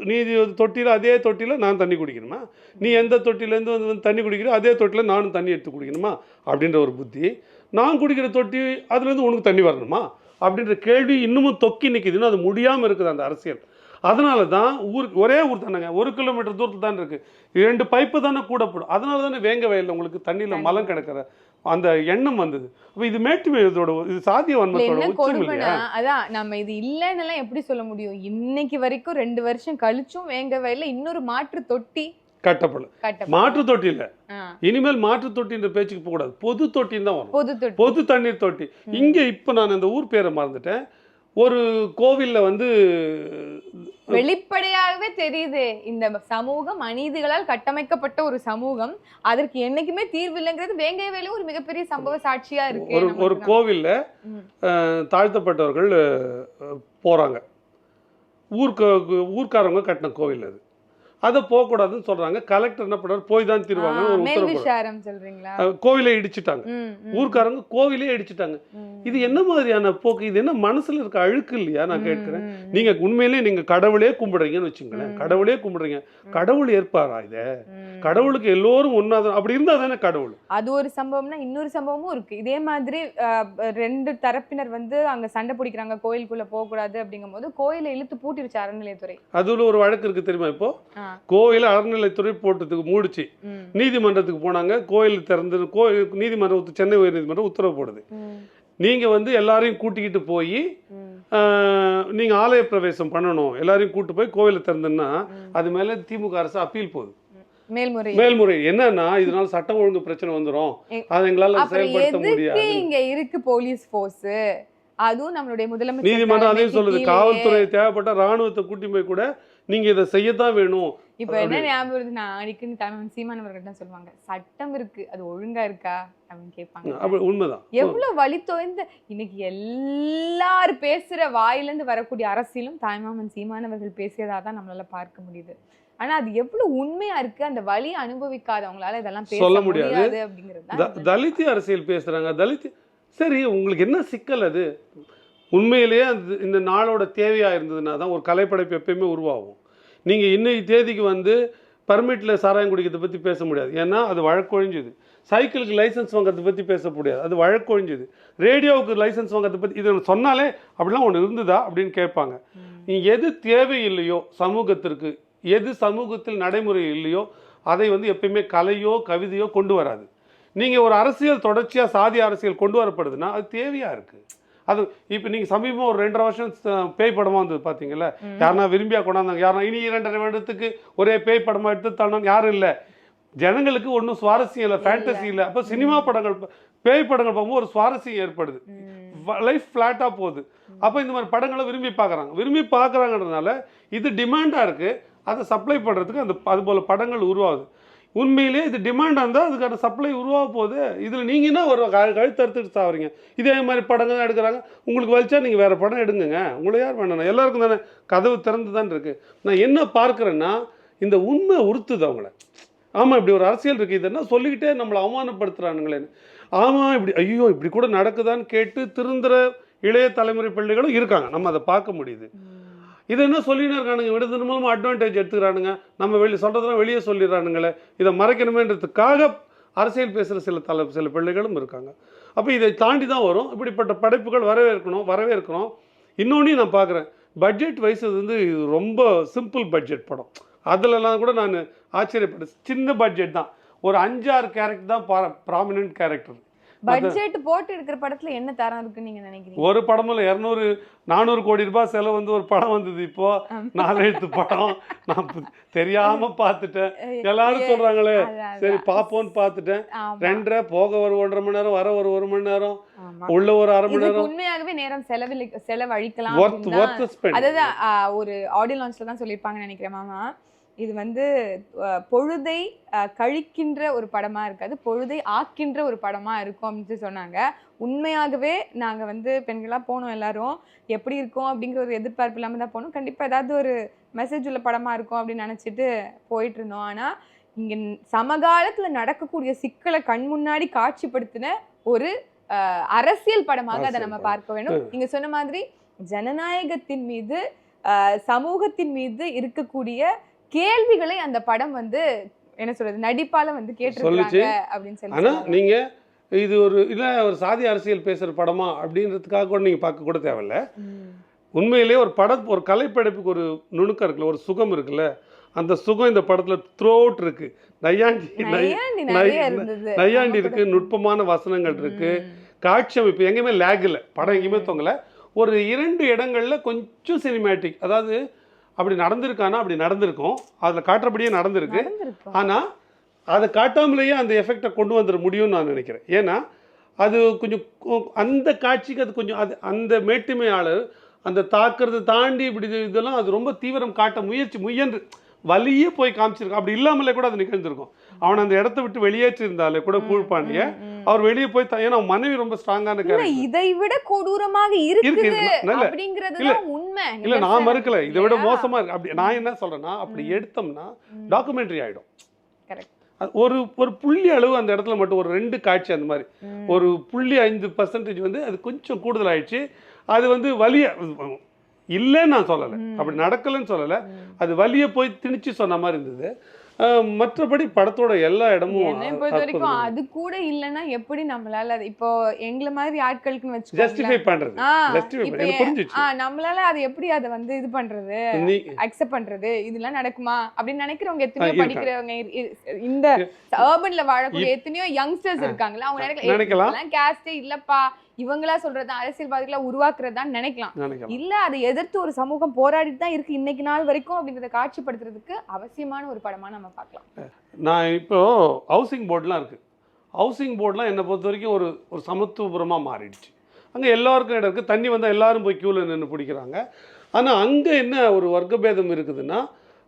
நீ தொட்டியில் அதே தொட்டியில் நான் தண்ணி குடிக்கணுமா, நீ எந்த தொட்டிலேருந்து வந்து தண்ணி குடிக்கிறோ அதே தொட்டியில் நானும் தண்ணி எடுத்து குடிக்கணுமா அப்படின்ற ஒரு புத்தி. நான் குடிக்கிற தொட்டி அதுலேருந்து உனக்கு தண்ணி வரணுமா அப்படின்ற கேள்வி இன்னமும் தொக்கி நிற்கிதுன்னு அது முடியாமல் இருக்குது அந்த அரசியல். அதனால தான் ஒரே ஊர் தானேங்க, 1 கிலோமீட்டர் தூரத்தில் தான் இருக்குது, 2 பைப்பு தானே கூடப்படும். அதனால தானே வேங்க வயலில் உங்களுக்கு தண்ணியில் மலம் கிடக்கிற அந்த எண்ணம் வந்தது. அப்போ இது மேட்டுமையோட இது சாதிய வன்மத்தோட உச்சம் இல்லையா? அதான் நம்ம இது இல்லைன்னு எப்படி சொல்ல முடியும்? இன்னைக்கு வரைக்கும் 2 வருஷம் கழிச்சும் வேங்க வயலில் இன்னொரு மாற்று தொட்டி கட்டப்படும். மாற்று தொட்டி இல்ல, இனிமேல் மாற்று தொட்டின்ற பேச்சுக்கு போக கூடாது, பொது தொட்டின்னு தான் வரும். பொது தண்ணீர் தொட்டி. இங்க இப்ப நான் அந்த ஊர் பேரை மறந்துட்டேன். ஒரு கோவில்ல வந்து வெளிப்படையாகவே தெரியுது இந்த சமூகம் அநீதிகளால் கட்டமைக்கப்பட்ட ஒரு சமூகம், அதற்கு என்னைக்குமே தீர்வு இல்லைங்கிறது வேங்கைவேலும் ஒரு மிகப்பெரிய சம்பவ சாட்சியா இருக்கு. ஒரு கோவில்ல தாழ்த்தப்பட்டவர்கள் போறாங்க, ஊர்க்காரங்க கட்டின கோவில் அது, அதை போகக்கூடாதுன்னு சொல்றாங்க. கலெக்டர் என்ன பண்றாரு, போய் தான் தீர்வாங்க ஒரு உத்தரவு. கோவிலை இடிச்சுட்டாங்க, ஊர்க்காரங்க கோவிலே இடிச்சுட்டாங்க. இது என்ன மாதிரியான போக்கு? இது என்ன மனசுல இருக்க அழுக்கு இல்லையா? நான் கேட்கிறேன். நீங்க உண்மையிலேயே நீங்க கடவுளே கும்பிடுறீங்கன்னு வச்சுங்களேன், கடவுளே கும்பிடுறீங்க, கடவுள் ஏற்பாரா இத? கடவுளுக்கு எல்லோரும் ஒன்னாதான், அப்படி இருந்தா தானே கடவுள். அது ஒரு சம்பவம்னா இன்னொரு சம்பவமும் இருக்கு. இதே மாதிரி 2 தரப்பினர் வந்து அங்க சண்டை பிடிக்கிறாங்க, கோயிலுக்குள்ள போக கூடாது அப்படிங்கும் போது கோயிலை இழுத்து பூட்டிருச்சு அறநிலையத்துறை. அதுல ஒரு வழக்கு இருக்கு தெரியுமா? இப்போ கோயில் அறநிலைத்துறை போட்டதுக்கு மூடிச்சு, நீதிமன்றத்துக்கு போனாங்க, கோயில் திறந்து நீதிமன்றம் சென்னை உயர் நீதிமன்றம் உத்தரவு போடுது, நீங்க வந்து எல்லாரையும் கூட்டிக்கிட்டு போய் நீங்கள் ஆலய பிரவேசம் பண்ணணும், எல்லாரையும் கூட்டு போய் கோவிலை திறந்துன்னா அது மேலே திமுக அரசு அப்பீல் போகுது, மேல்முறை. என்னன்னா இதனால சட்டம் ஒழுங்கு பிரச்சனை வந்துடும், அதை எங்களால செயல்படுத்த முடியாது. இங்க இருக்கு போலீஸ் ஃபோர்ஸ், அதுவும் நம்மளுடைய முதலமைச்சர் நீதிமன்றம் அதையும் சொல்லுது, காவல்துறை தேவைப்பட்ட ராணுவத்தை கூட்டி போய் கூட நீங்க இதை செய்யத்தான் வேணும். இப்ப என்ன ஞாபகம் வருதுன்னா, அடிக்கடி தமிழ் சீமானவர்கள் தான் சொல்லுவாங்க, சட்டம் இருக்கு அது ஒழுங்கா இருக்கா அப்படின்னு கேட்பாங்க. அப்படி உண்மைதான். எவ்வளவு வலி தோய்ந்த இன்னைக்கு எல்லாரும் பேசுற வாயிலிருந்து வரக்கூடிய அரசியலும் தாய்மாமன் சீமானவர்கள் பேசியதா தான் நம்மளால பார்க்க முடியுது. ஆனா அது எவ்வளவு உண்மையா இருக்கு, அந்த வலியை அனுபவிக்காதவங்களால இதெல்லாம் சொல்ல முடியாது அப்படிங்கிறது. தலித் அரசியல் பேசுறாங்க, தலித் சரி, உங்களுக்கு என்ன சிக்கல்? அது உண்மையிலேயே அந்த இந்த நாளோட தேவையா இருந்ததுன்னா தான் ஒரு கலைப்படைப்பு எப்பயுமே உருவாகும். நீங்க இன்னைக்கு தேதிக்கு வந்து பர்மிட்ல சாராயம் குடிக்கிறத பத்தி பேச முடியாது, ஏன்னா அது வழக்கொழிஞ்சுது. சைக்கிளுக்கு லைசன்ஸ் வாங்குறத பத்தி பேச முடியாது, அது வழக்கொழிஞ்சுது. ரேடியோவுக்கு லைசன்ஸ் வாங்குறத பத்தி இது சொன்னாலே அப்படிலாம் ஒன்று இருந்ததா அப்படின்னு கேட்பாங்க. நீங்க எது தேவையில்லையோ சமூகத்திற்கு, எது சமூகத்தில் நடைமுறை இல்லையோ அதை வந்து எப்பயுமே கலையோ கவிதையோ கொண்டு வராது. நீங்கள் ஒரு அரசியல் தொடர்ச்சியாக சாதி அரசியல் கொண்டு வரப்படுதுன்னா அது தேவையாக இருக்குது. அது இப்போ நீங்கள் சமீபமாக ஒரு 2.5 வருஷம் பேய் படமாக வந்தது பார்த்தீங்களா? யாருனா விரும்பியா கொண்டாந்தாங்க? யாருனா இனி 2.5 வருடத்துக்கு ஒரே பேய் படமாக எடுத்து தரணும் யாரும் இல்லை. ஜனங்களுக்கு ஒன்றும் சுவாரஸ்யம் இல்லை, ஃபேண்டசி இல்லை. அப்போ சினிமா படங்கள் பேய் படங்கள் பார்க்கும்போது ஒரு சுவாரஸ்யம் ஏற்படுது, லைஃப் ஃப்ளாட்டாக போகுது. அப்போ இந்த மாதிரி படங்களை விரும்பி பார்க்குறாங்கன்றதுனால இது டிமாண்டாக இருக்குது, அதை சப்ளை பண்ணுறதுக்கு அந்த அதுபோல் படங்கள் உருவாகுது. உண்மையிலே இது டிமாண்டாக இருந்தால் அதுக்கான சப்ளை உருவாக போகுது. இதில் நீங்கள் என்ன ஒரு கழுத்து அறுத்துட்டு சாவறீங்க? இதே மாதிரி படங்கள் தான் எடுக்கிறாங்க. உங்களுக்கு வலிச்சா நீங்கள் வேறு படம் எடுங்குங்க, உங்களை யார் வேணும்? எல்லாருக்கும் தானே கதவு திறந்து தான் இருக்குது. நான் என்ன பார்க்குறேன்னா இந்த உண்மை உறுத்துது அவங்கள. ஆமாம், இப்படி ஒரு அரசியல் இருக்குது, இதென்னா சொல்லிக்கிட்டே நம்மளை அவமானப்படுத்துகிறானுங்களேன்னு. ஆமாம், இப்படி ஐயோ இப்படி கூட நடக்குதான்னு கேட்டு திருந்துற இளைய தலைமுறை பிள்ளைகளும் இருக்காங்க, நம்ம அதை பார்க்க முடியுது. இதை என்ன சொல்லினே இருக்கானுங்க, விடுதல் மூலமாக அட்வான்டேஜ் எடுத்துக்கிறானுங்க, நம்ம சொல்கிறதெல்லாம் வெளியே சொல்லிடுறானுங்களே, இதை மறைக்கணுமேன்றதுக்காக அரசியல் பேசுகிற சில பிள்ளைகளும் இருக்காங்க. அப்போ இதை தாண்டி தான் வரும் இப்படிப்பட்ட படைப்புகள் வரவேற்கிறோம். இன்னொன்றையும் நான் பார்க்குறேன், பட்ஜெட் வைஸ் அது வந்து ரொம்ப சிம்பிள் பட்ஜெட் படம். அதிலெல்லாம் கூட நான் ஆச்சரியப்பட்டேன். சின்ன பட்ஜெட் தான், ஒரு 5-6 கேரக்டர் தான் ப்ராமினன்ட் கேரக்டர். பட்ஜெட் போட்டு எடுக்கிற படத்துல என்ன தரம் இருக்குன்னு நீங்க நினைக்கிறீங்க? ஒரு படமும் 200-400 கோடி ரூபாய் செலவு வந்து ஒரு படம் வந்தது. இப்போ 4 எழுத்து படம் நான் தெரியாம பார்த்துட்டேன். எல்லாரும் சொல்றாங்களே, சரி பாப்போன்னு பார்த்துட்டேன். 2.5 போக ஒரு 1.5 மணி நேரம், வர ஒரு 1 மணி நேரம், உள்ள ஒரு 1/2 மணி நேரம். உண்மையாகவே நேரம் செலவழிக்கலாம். அதாவது ஒரு ஆடியோ லான்ச்ல தான் சொல்லியிருப்பாங்கன்னு நினைக்கிறேன் மாமா. இது வந்து பொழுதை கழிக்கின்ற ஒரு படமா இருக்காது, பொழுதை ஆக்கின்ற ஒரு படமா இருக்கும் அப்படின்னு சொன்னாங்க. உண்மையாகவே நாங்க வந்து பெண்களா போனோம், எல்லாரும் எப்படி இருக்கும் அப்படிங்கிற ஒரு எதிர்பார்ப்பு இல்லாம தான் போனோம். கண்டிப்பா ஏதாவது ஒரு மெசேஜ் உள்ள படமா இருக்கும் அப்படின்னு நினைச்சிட்டு போயிட்டு இருந்தோம். ஆனா இங்க சமகாலத்துல நடக்கக்கூடிய சிக்கலை கண் முன்னாடி காட்சிப்படுத்தின ஒரு அரசியல் படமாக அதை நம்ம பார்க்க வேண்டும். நீங்க சொன்ன மாதிரி ஜனநாயகத்தின் மீது சமூகத்தின் மீது இருக்கக்கூடிய கேள்விகளை அந்த படம் வந்து என்ன சொல்றது நடிப்பால வந்து கேட்டிருக்காங்க அப்படின்னு சொல்லி. ஆனா நீங்க இது ஒரு சாதி அரசியல் பேசுற படமா அப்படின்றதுக்காக கூட நீங்க பார்க்க கூட தேவையில்ல. உண்மையிலேயே ஒரு கலைப்படைப்புக்கு ஒரு நுணுக்கம் இருக்குல்ல, ஒரு சுகம் இருக்குல்ல, அந்த சுகம் இந்த படத்துல த்ரோட் இருக்கு. நையாண்டி இருக்கு, நுட்பமான வசனங்கள் இருக்கு, காட்சி அமைப்பு எங்கேயுமே லேக் இல்லை, படம் எங்கேயுமே தொங்கல. ஒரு 2 இடங்கள்ல கொஞ்சம் சினிமேட்டிக், அதாவது அப்படி நடந்திருக்கானா அப்படி நடந்திருக்கும், அதில் காட்டுறபடியே நடந்திருக்கு. ஆனால் அதை காட்டாமலேயே அந்த எஃபெக்டை கொண்டு வந்துட முடியும்னு நான் நினைக்கிறேன். ஏன்னா அது கொஞ்சம் அந்த காட்சிக்கு அது கொஞ்சம் அந்த மேட்டுமையாளர் அந்த தாக்குறதை தாண்டி இப்படி இதெல்லாம் அது ரொம்ப தீவிரம் காட்ட முயன்று வலியே போய் காமிச்சிருக்கோம். அப்படி இல்லாமலே கூட அது நிகழ்ந்திருக்கும். அவன் அந்த இடத்த விட்டு வெளியேற்றி இருந்தாலே கூட கூழ்பாண்டிய அவர் வெளியே போய் ஏன்னா மனைவி ரொம்ப ஸ்ட்ராங்கான கேரக்டர். இதை விட கொடூரமாக இருக்கு அப்படிங்கிறது உண்மை இல்ல, நான் மறுக்கல, இதை விட மோசமா இருக்கு. அப்படி நான் என்ன சொல்றேன்னா, அப்படி எடுத்தோம்னா டாக்குமெண்ட்ரி ஆயிடும். ஒரு புள்ளி அளவு அந்த இடத்துல மட்டும் ஒரு 2 காட்சி அந்த மாதிரி ஒரு 0.5% வந்து அது கொஞ்சம் கூடுதல் ஆயிடுச்சு. அது வந்து வலிய இல்லைன்னு நான் சொல்லலை, அப்படி நடக்கலைன்னு சொல்லலை, அது வலியை போய் திணிச்சு சொன்ன மாதிரி இருந்தது. மற்றபடி படத்தோட எல்லா இடமும் பொறுத்த வரைக்கும் அது கூட இல்லைன்னா எப்படி நம்மளால இப்போ எங்களை மாதிரி ஆட்களுக்குன்னு வச்சு ஜஸ்டிஃபை பண்றது, நம்மளால அது எப்படி அதை வந்து இது பண்றது, அக்செப்ட் பண்றது, இதெல்லாம் நடக்குமா அப்படின்னு நினைக்கிறவங்க எத்தனையோ படிக்கிறவங்க இந்த அர்பன்ல வாழக்கூடிய எத்தனையோ யங்ஸ்டர்ஸ் இருக்காங்களா, அவங்க நினைக்கலாம் கேஸ்டே இல்லப்பா இவங்களா சொல்றதா அரசியல்வாதிகளா உருவாக்குறதான்னு நினைக்கலாம். நினைக்கலாம். இல்ல அதை எதிர்த்து ஒரு சமூகம் போராடிட்டு தான் இருக்கு இன்னைக்கு நாள் வரைக்கும் அப்படிங்கிறத காட்சிப்படுத்துறதுக்கு அவசியமான ஒரு படமா நம்ம பார்க்கலாம். நான் இப்போ ஹவுசிங் போர்டுலாம் இருக்குது. ஹவுசிங் போர்டெலாம் என்னை பொறுத்த வரைக்கும் ஒரு ஒரு சமத்துவபுரமாக மாறிடுச்சு. அங்கே எல்லாருக்கும் இடம் இருக்குது. தண்ணி வந்தால் எல்லாரும் போய் க்யூவில் நின்று பிடிக்கிறாங்க. ஆனால் அங்கே என்ன ஒரு வர்க்கபேதம் இருக்குதுன்னா,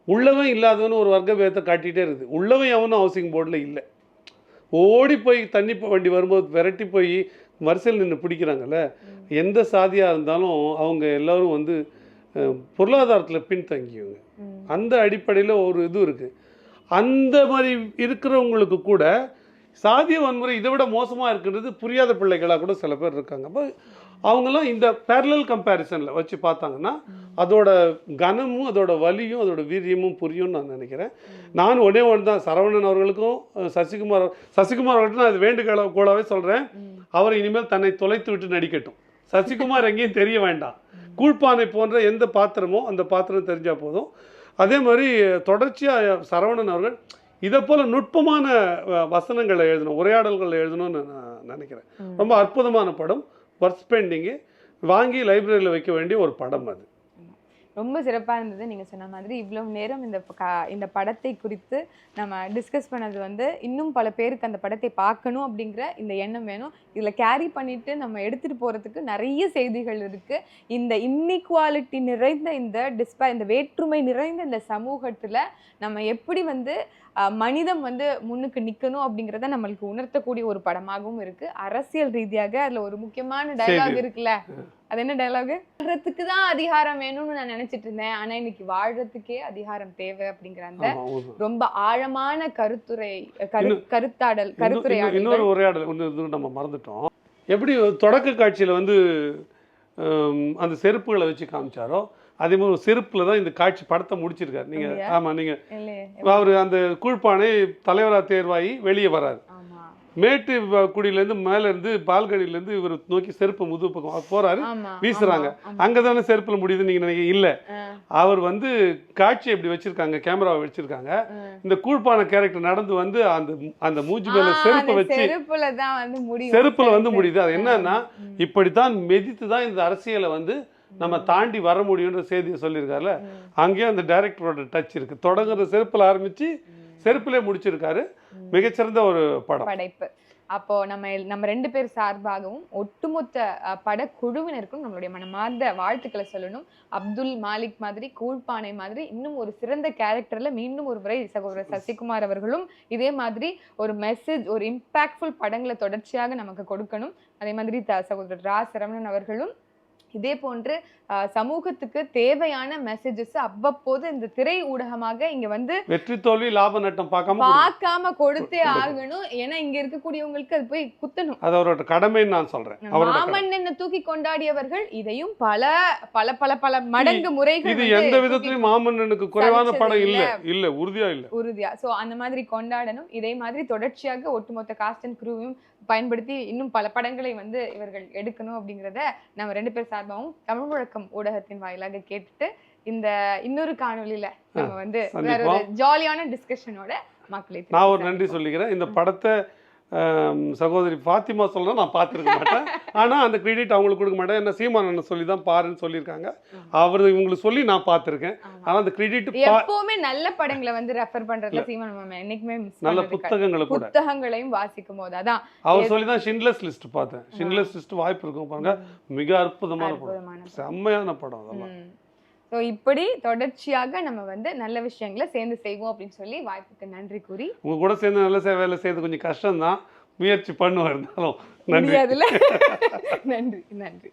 உள்ளவன் இல்லாதவன் ஒரு வர்க்கபேதத்தை காட்டிகிட்டே இருக்குது. உள்ளவன் அவனும் ஹவுசிங் போர்டில் இல்லை. ஓடி போய் தண்ணி வண்டி வரும்போது விரட்டி போய் வரிசையில் நின்று பிடிக்கிறாங்கல்ல. எந்த சாதியாக இருந்தாலும் அவங்க எல்லோரும் வந்து பொருளாதாரத்தில் பின்தங்கியவங்க. அந்த அடிப்படையில் ஒரு இது இருக்குது. அந்த மாதிரி இருக்கிறவங்களுக்கு கூட சாதிய வன்முறை இதை விட மோசமாக இருக்கிறது புரியாத பிள்ளைகளாக கூட சில பேர் இருக்காங்க. அப்போ அவங்கெல்லாம் இந்த பேரலல் கம்பேரிசனில் வச்சு பார்த்தாங்கன்னா அதோட கனமும் அதோட வலியும் அதோட வீரியமும் புரியும்னு நான் நினைக்கிறேன். நான் ஒன்றே ஒன்று தான் சரவணன் அவர்களுக்கும் சசிகுமார் அவர்கள்ட்ட நான் இது வேண்டுகோளாகவே சொல்கிறேன். அவர் இனிமேல் தன்னை தொலைத்து விட்டு நடிக்கட்டும். சசிகுமார் எங்கேயும் தெரிய வேண்டாம். கூழ்ப்பானை போன்ற எந்த பாத்திரமோ அந்த பாத்திரம் தெரிஞ்சால் போதும். அதே மாதிரி தொடர்ச்சியாக சரவணன் அவர்கள் இதை போல் நுட்பமான வசனங்களை எழுதணும், உரையாடல்களை எழுதணும்னு நான் நினைக்கிறேன். ரொம்ப அற்புதமான படம். ஒர்க் ஸ்பெண்டிங்கு வாங்கி லைப்ரரியில் வைக்க வேண்டிய ஒரு படம் அது. ரொம்ப சிறப்பாக இருந்தது. நீங்கள் சொன்ன மாதிரி இவ்வளவு நேரம் இந்த படத்தை குறித்து நம்ம டிஸ்கஸ் பண்ணது வந்து இன்னும் பல பேருக்கு அந்த படத்தை பார்க்கணும் அப்படிங்கிற இந்த எண்ணம் வேணும். இதில் கேரி பண்ணிட்டு நம்ம எடுத்துகிட்டு போகிறதுக்கு நிறைய செய்திகள் இருக்குது. இந்த இன்இக்வாலிட்டி நிறைந்த இந்த வேற்றுமை நிறைந்த இந்த சமூகத்தில் நம்ம எப்படி வந்து மனிதம் வந்து முன்னுக்கு நிற்கணும் அப்படிங்கிறத நம்மளுக்கு உணர்த்தக்கூடிய ஒரு படமாகவும் இருக்கு. அரசியல் ரீதியாக அதில் ஒரு முக்கியமான டயலாக் இருக்குல்ல, அது என்ன டயலாக்? வாழ்றதுக்கு தான் அதிகாரம் வேணும்னு நான் நினைச்சிட்டு இருந்தேன், ஆனா இன்னைக்கு வாழ்றதுக்கே அதிகாரம் தேவை அப்படிங்கிற அந்த ரொம்ப ஆழமான கருத்துரையாடல். இன்னொரு உரையாடல் ஒன்று நம்ம மறந்துட்டோம். எப்படி தொடக்க காட்சியில் வந்து அந்த செருப்புகளை வச்சு காமிச்சாரோ அதே மாதிரி ஒரு செருப்புல தான் இந்த காட்சி படத்தை முடிச்சிருக்காரு. நீங்க ஆமா, நீங்க அவரு அந்த கூழ்ப்பானை தலைவராக தேர்வாகி வெளியே வராரு. மேட்டு குடியிலேருந்து மேலேருந்து பால்கனிலேருந்து இவர் நோக்கி செருப்பு முது பக்கம் போறாரு, வீசுறாங்க. அங்கதானே செருப்புல முடியுதுன்னு நீங்க நினைக்க இல்ல. அவர் வந்து காட்சி எப்படி வச்சிருக்காங்க, கேமராவை வச்சிருக்காங்க. இந்த கூழ்ப்பான கேரக்டர் நடந்து வந்து அந்த மூஞ்சி மேல செருப்பை வச்சு செருப்புல வந்து முடியுது. அது என்னன்னா இப்படித்தான் மெதித்து தான் இந்த அரசியலை வந்து நம்ம தாண்டி வர முடியும்ன்ற செய்தியை சொல்லியிருக்காருல. அங்கேயும் அந்த டைரக்டரோட டச் இருக்கு. தொடங்குற செருப்புல ஆரம்பிச்சு செருப்புலே முடிச்சிருக்காரு. மிகச்சிறந்த ஒரு படைப்பு. அப்போ நம்ம 2 பேர் சார்பாகவும் ஒட்டுமொத்த படக்குழுவினருக்கும் நம்மளுடைய மனமார்ந்த வாழ்த்துக்களை சொல்லணும். அப்துல் மாலிக் மாதிரி, கூழ்ப்பானை மாதிரி இன்னும் ஒரு சிறந்த கேரக்டர்ல மீண்டும் ஒரு முறை சகோதரர் சசிகுமார் அவர்களும் இதே மாதிரி ஒரு மெசேஜ், ஒரு இம்பாக்ட்ஃபுல் படங்களை தொடர்ச்சியாக நமக்கு கொடுக்கணும். அதே மாதிரி சகோதரர் ரா சரவணன் அவர்களும் இதே போன்று சமூகத்துக்கு தேவையான மெசேஜஸ் அவ்வப்போது இந்த திரை ஊடகமாக இங்க வந்து வெற்றி தோல்வி லாப நட்டம் பார்க்காம கொடுத்தே ஆகணும். ஏன்னா இங்க இருக்கக்கூடியவங்களுக்கு அது போய் குத்தணும், அது அவரோட கடமைன்னு நான் சொல்றேன். மாமன்னனை தூக்கி கொண்டாடியவர்கள் இதையும் பல பல பல பல மடங்கு முறைகள் இது எந்த விதத்திலும் மாமன்னனுக்கு குறைவான படம் இல்ல உறுதியா. சோ அந்த மாதிரி கொண்டாடணும். இதே மாதிரி தொடர்ச்சியாக ஒட்டுமொத்த காஸ்ட் அண்ட் க்ரூவையும் பயன்படுத்தி இன்னும் பல படங்களை வந்து இவர்கள் எடுக்கணும் அப்படிங்கிறத நம்ம 2 பேர் சார்பாகவும் தமிழ் முழக்கம் ஊடகத்தின் வாயிலாக கேட்டுட்டு இந்த இன்னொரு காணொலியில நம்ம வந்து வேற ஒரு ஜாலியான டிஸ்கஷனோட மக்களை நான் ஒரு நன்றி சொல்லிக்கிறேன். இந்த படத்தை சகோதரி ஃபாத்திமா சொல்ல நான் பார்த்துருக்க மாட்டேன். ஆனால் அந்த கிரெடிட் அவங்களுக்கு கொடுக்க மாட்டேன். என்ன சீமான் சொல்லி தான் பாருன்னு சொல்லியிருக்காங்க. அவர் இவங்களுக்கு சொல்லி நான் பார்த்துருக்கேன். ஆனால் அந்த கிரெடிட் எப்பவுமே நல்ல படங்களை வந்து ரெஃபர் பண்றதுல சீமான் மாமா என்னைக்குமே நல்ல புத்தகங்களையும் வாசிக்கும் போது அதான் அவர் சொல்லி தான் ஷிண்ட்லர்ஸ் லிஸ்ட் பார்த்தேன். ஷிண்ட்லர்ஸ் லிஸ்ட் வாய்ப்பு இருக்கும் பாருங்க. மிக அற்புதமான படம், செம்மையான படம் அதெல்லாம். ஸோ இப்படி தொடர்ச்சியாக நம்ம வந்து நல்ல விஷயங்களை சேர்ந்து செய்வோம் அப்படின்னு சொல்லி வாய்ப்புக்கு நன்றி கூறி, உங்க கூட சேர்ந்து நல்ல வேலை செய்யறது கொஞ்சம் கஷ்டம்தான், முயற்சி பண்ணுவோம். இருந்தாலும் நன்றி. நன்றி.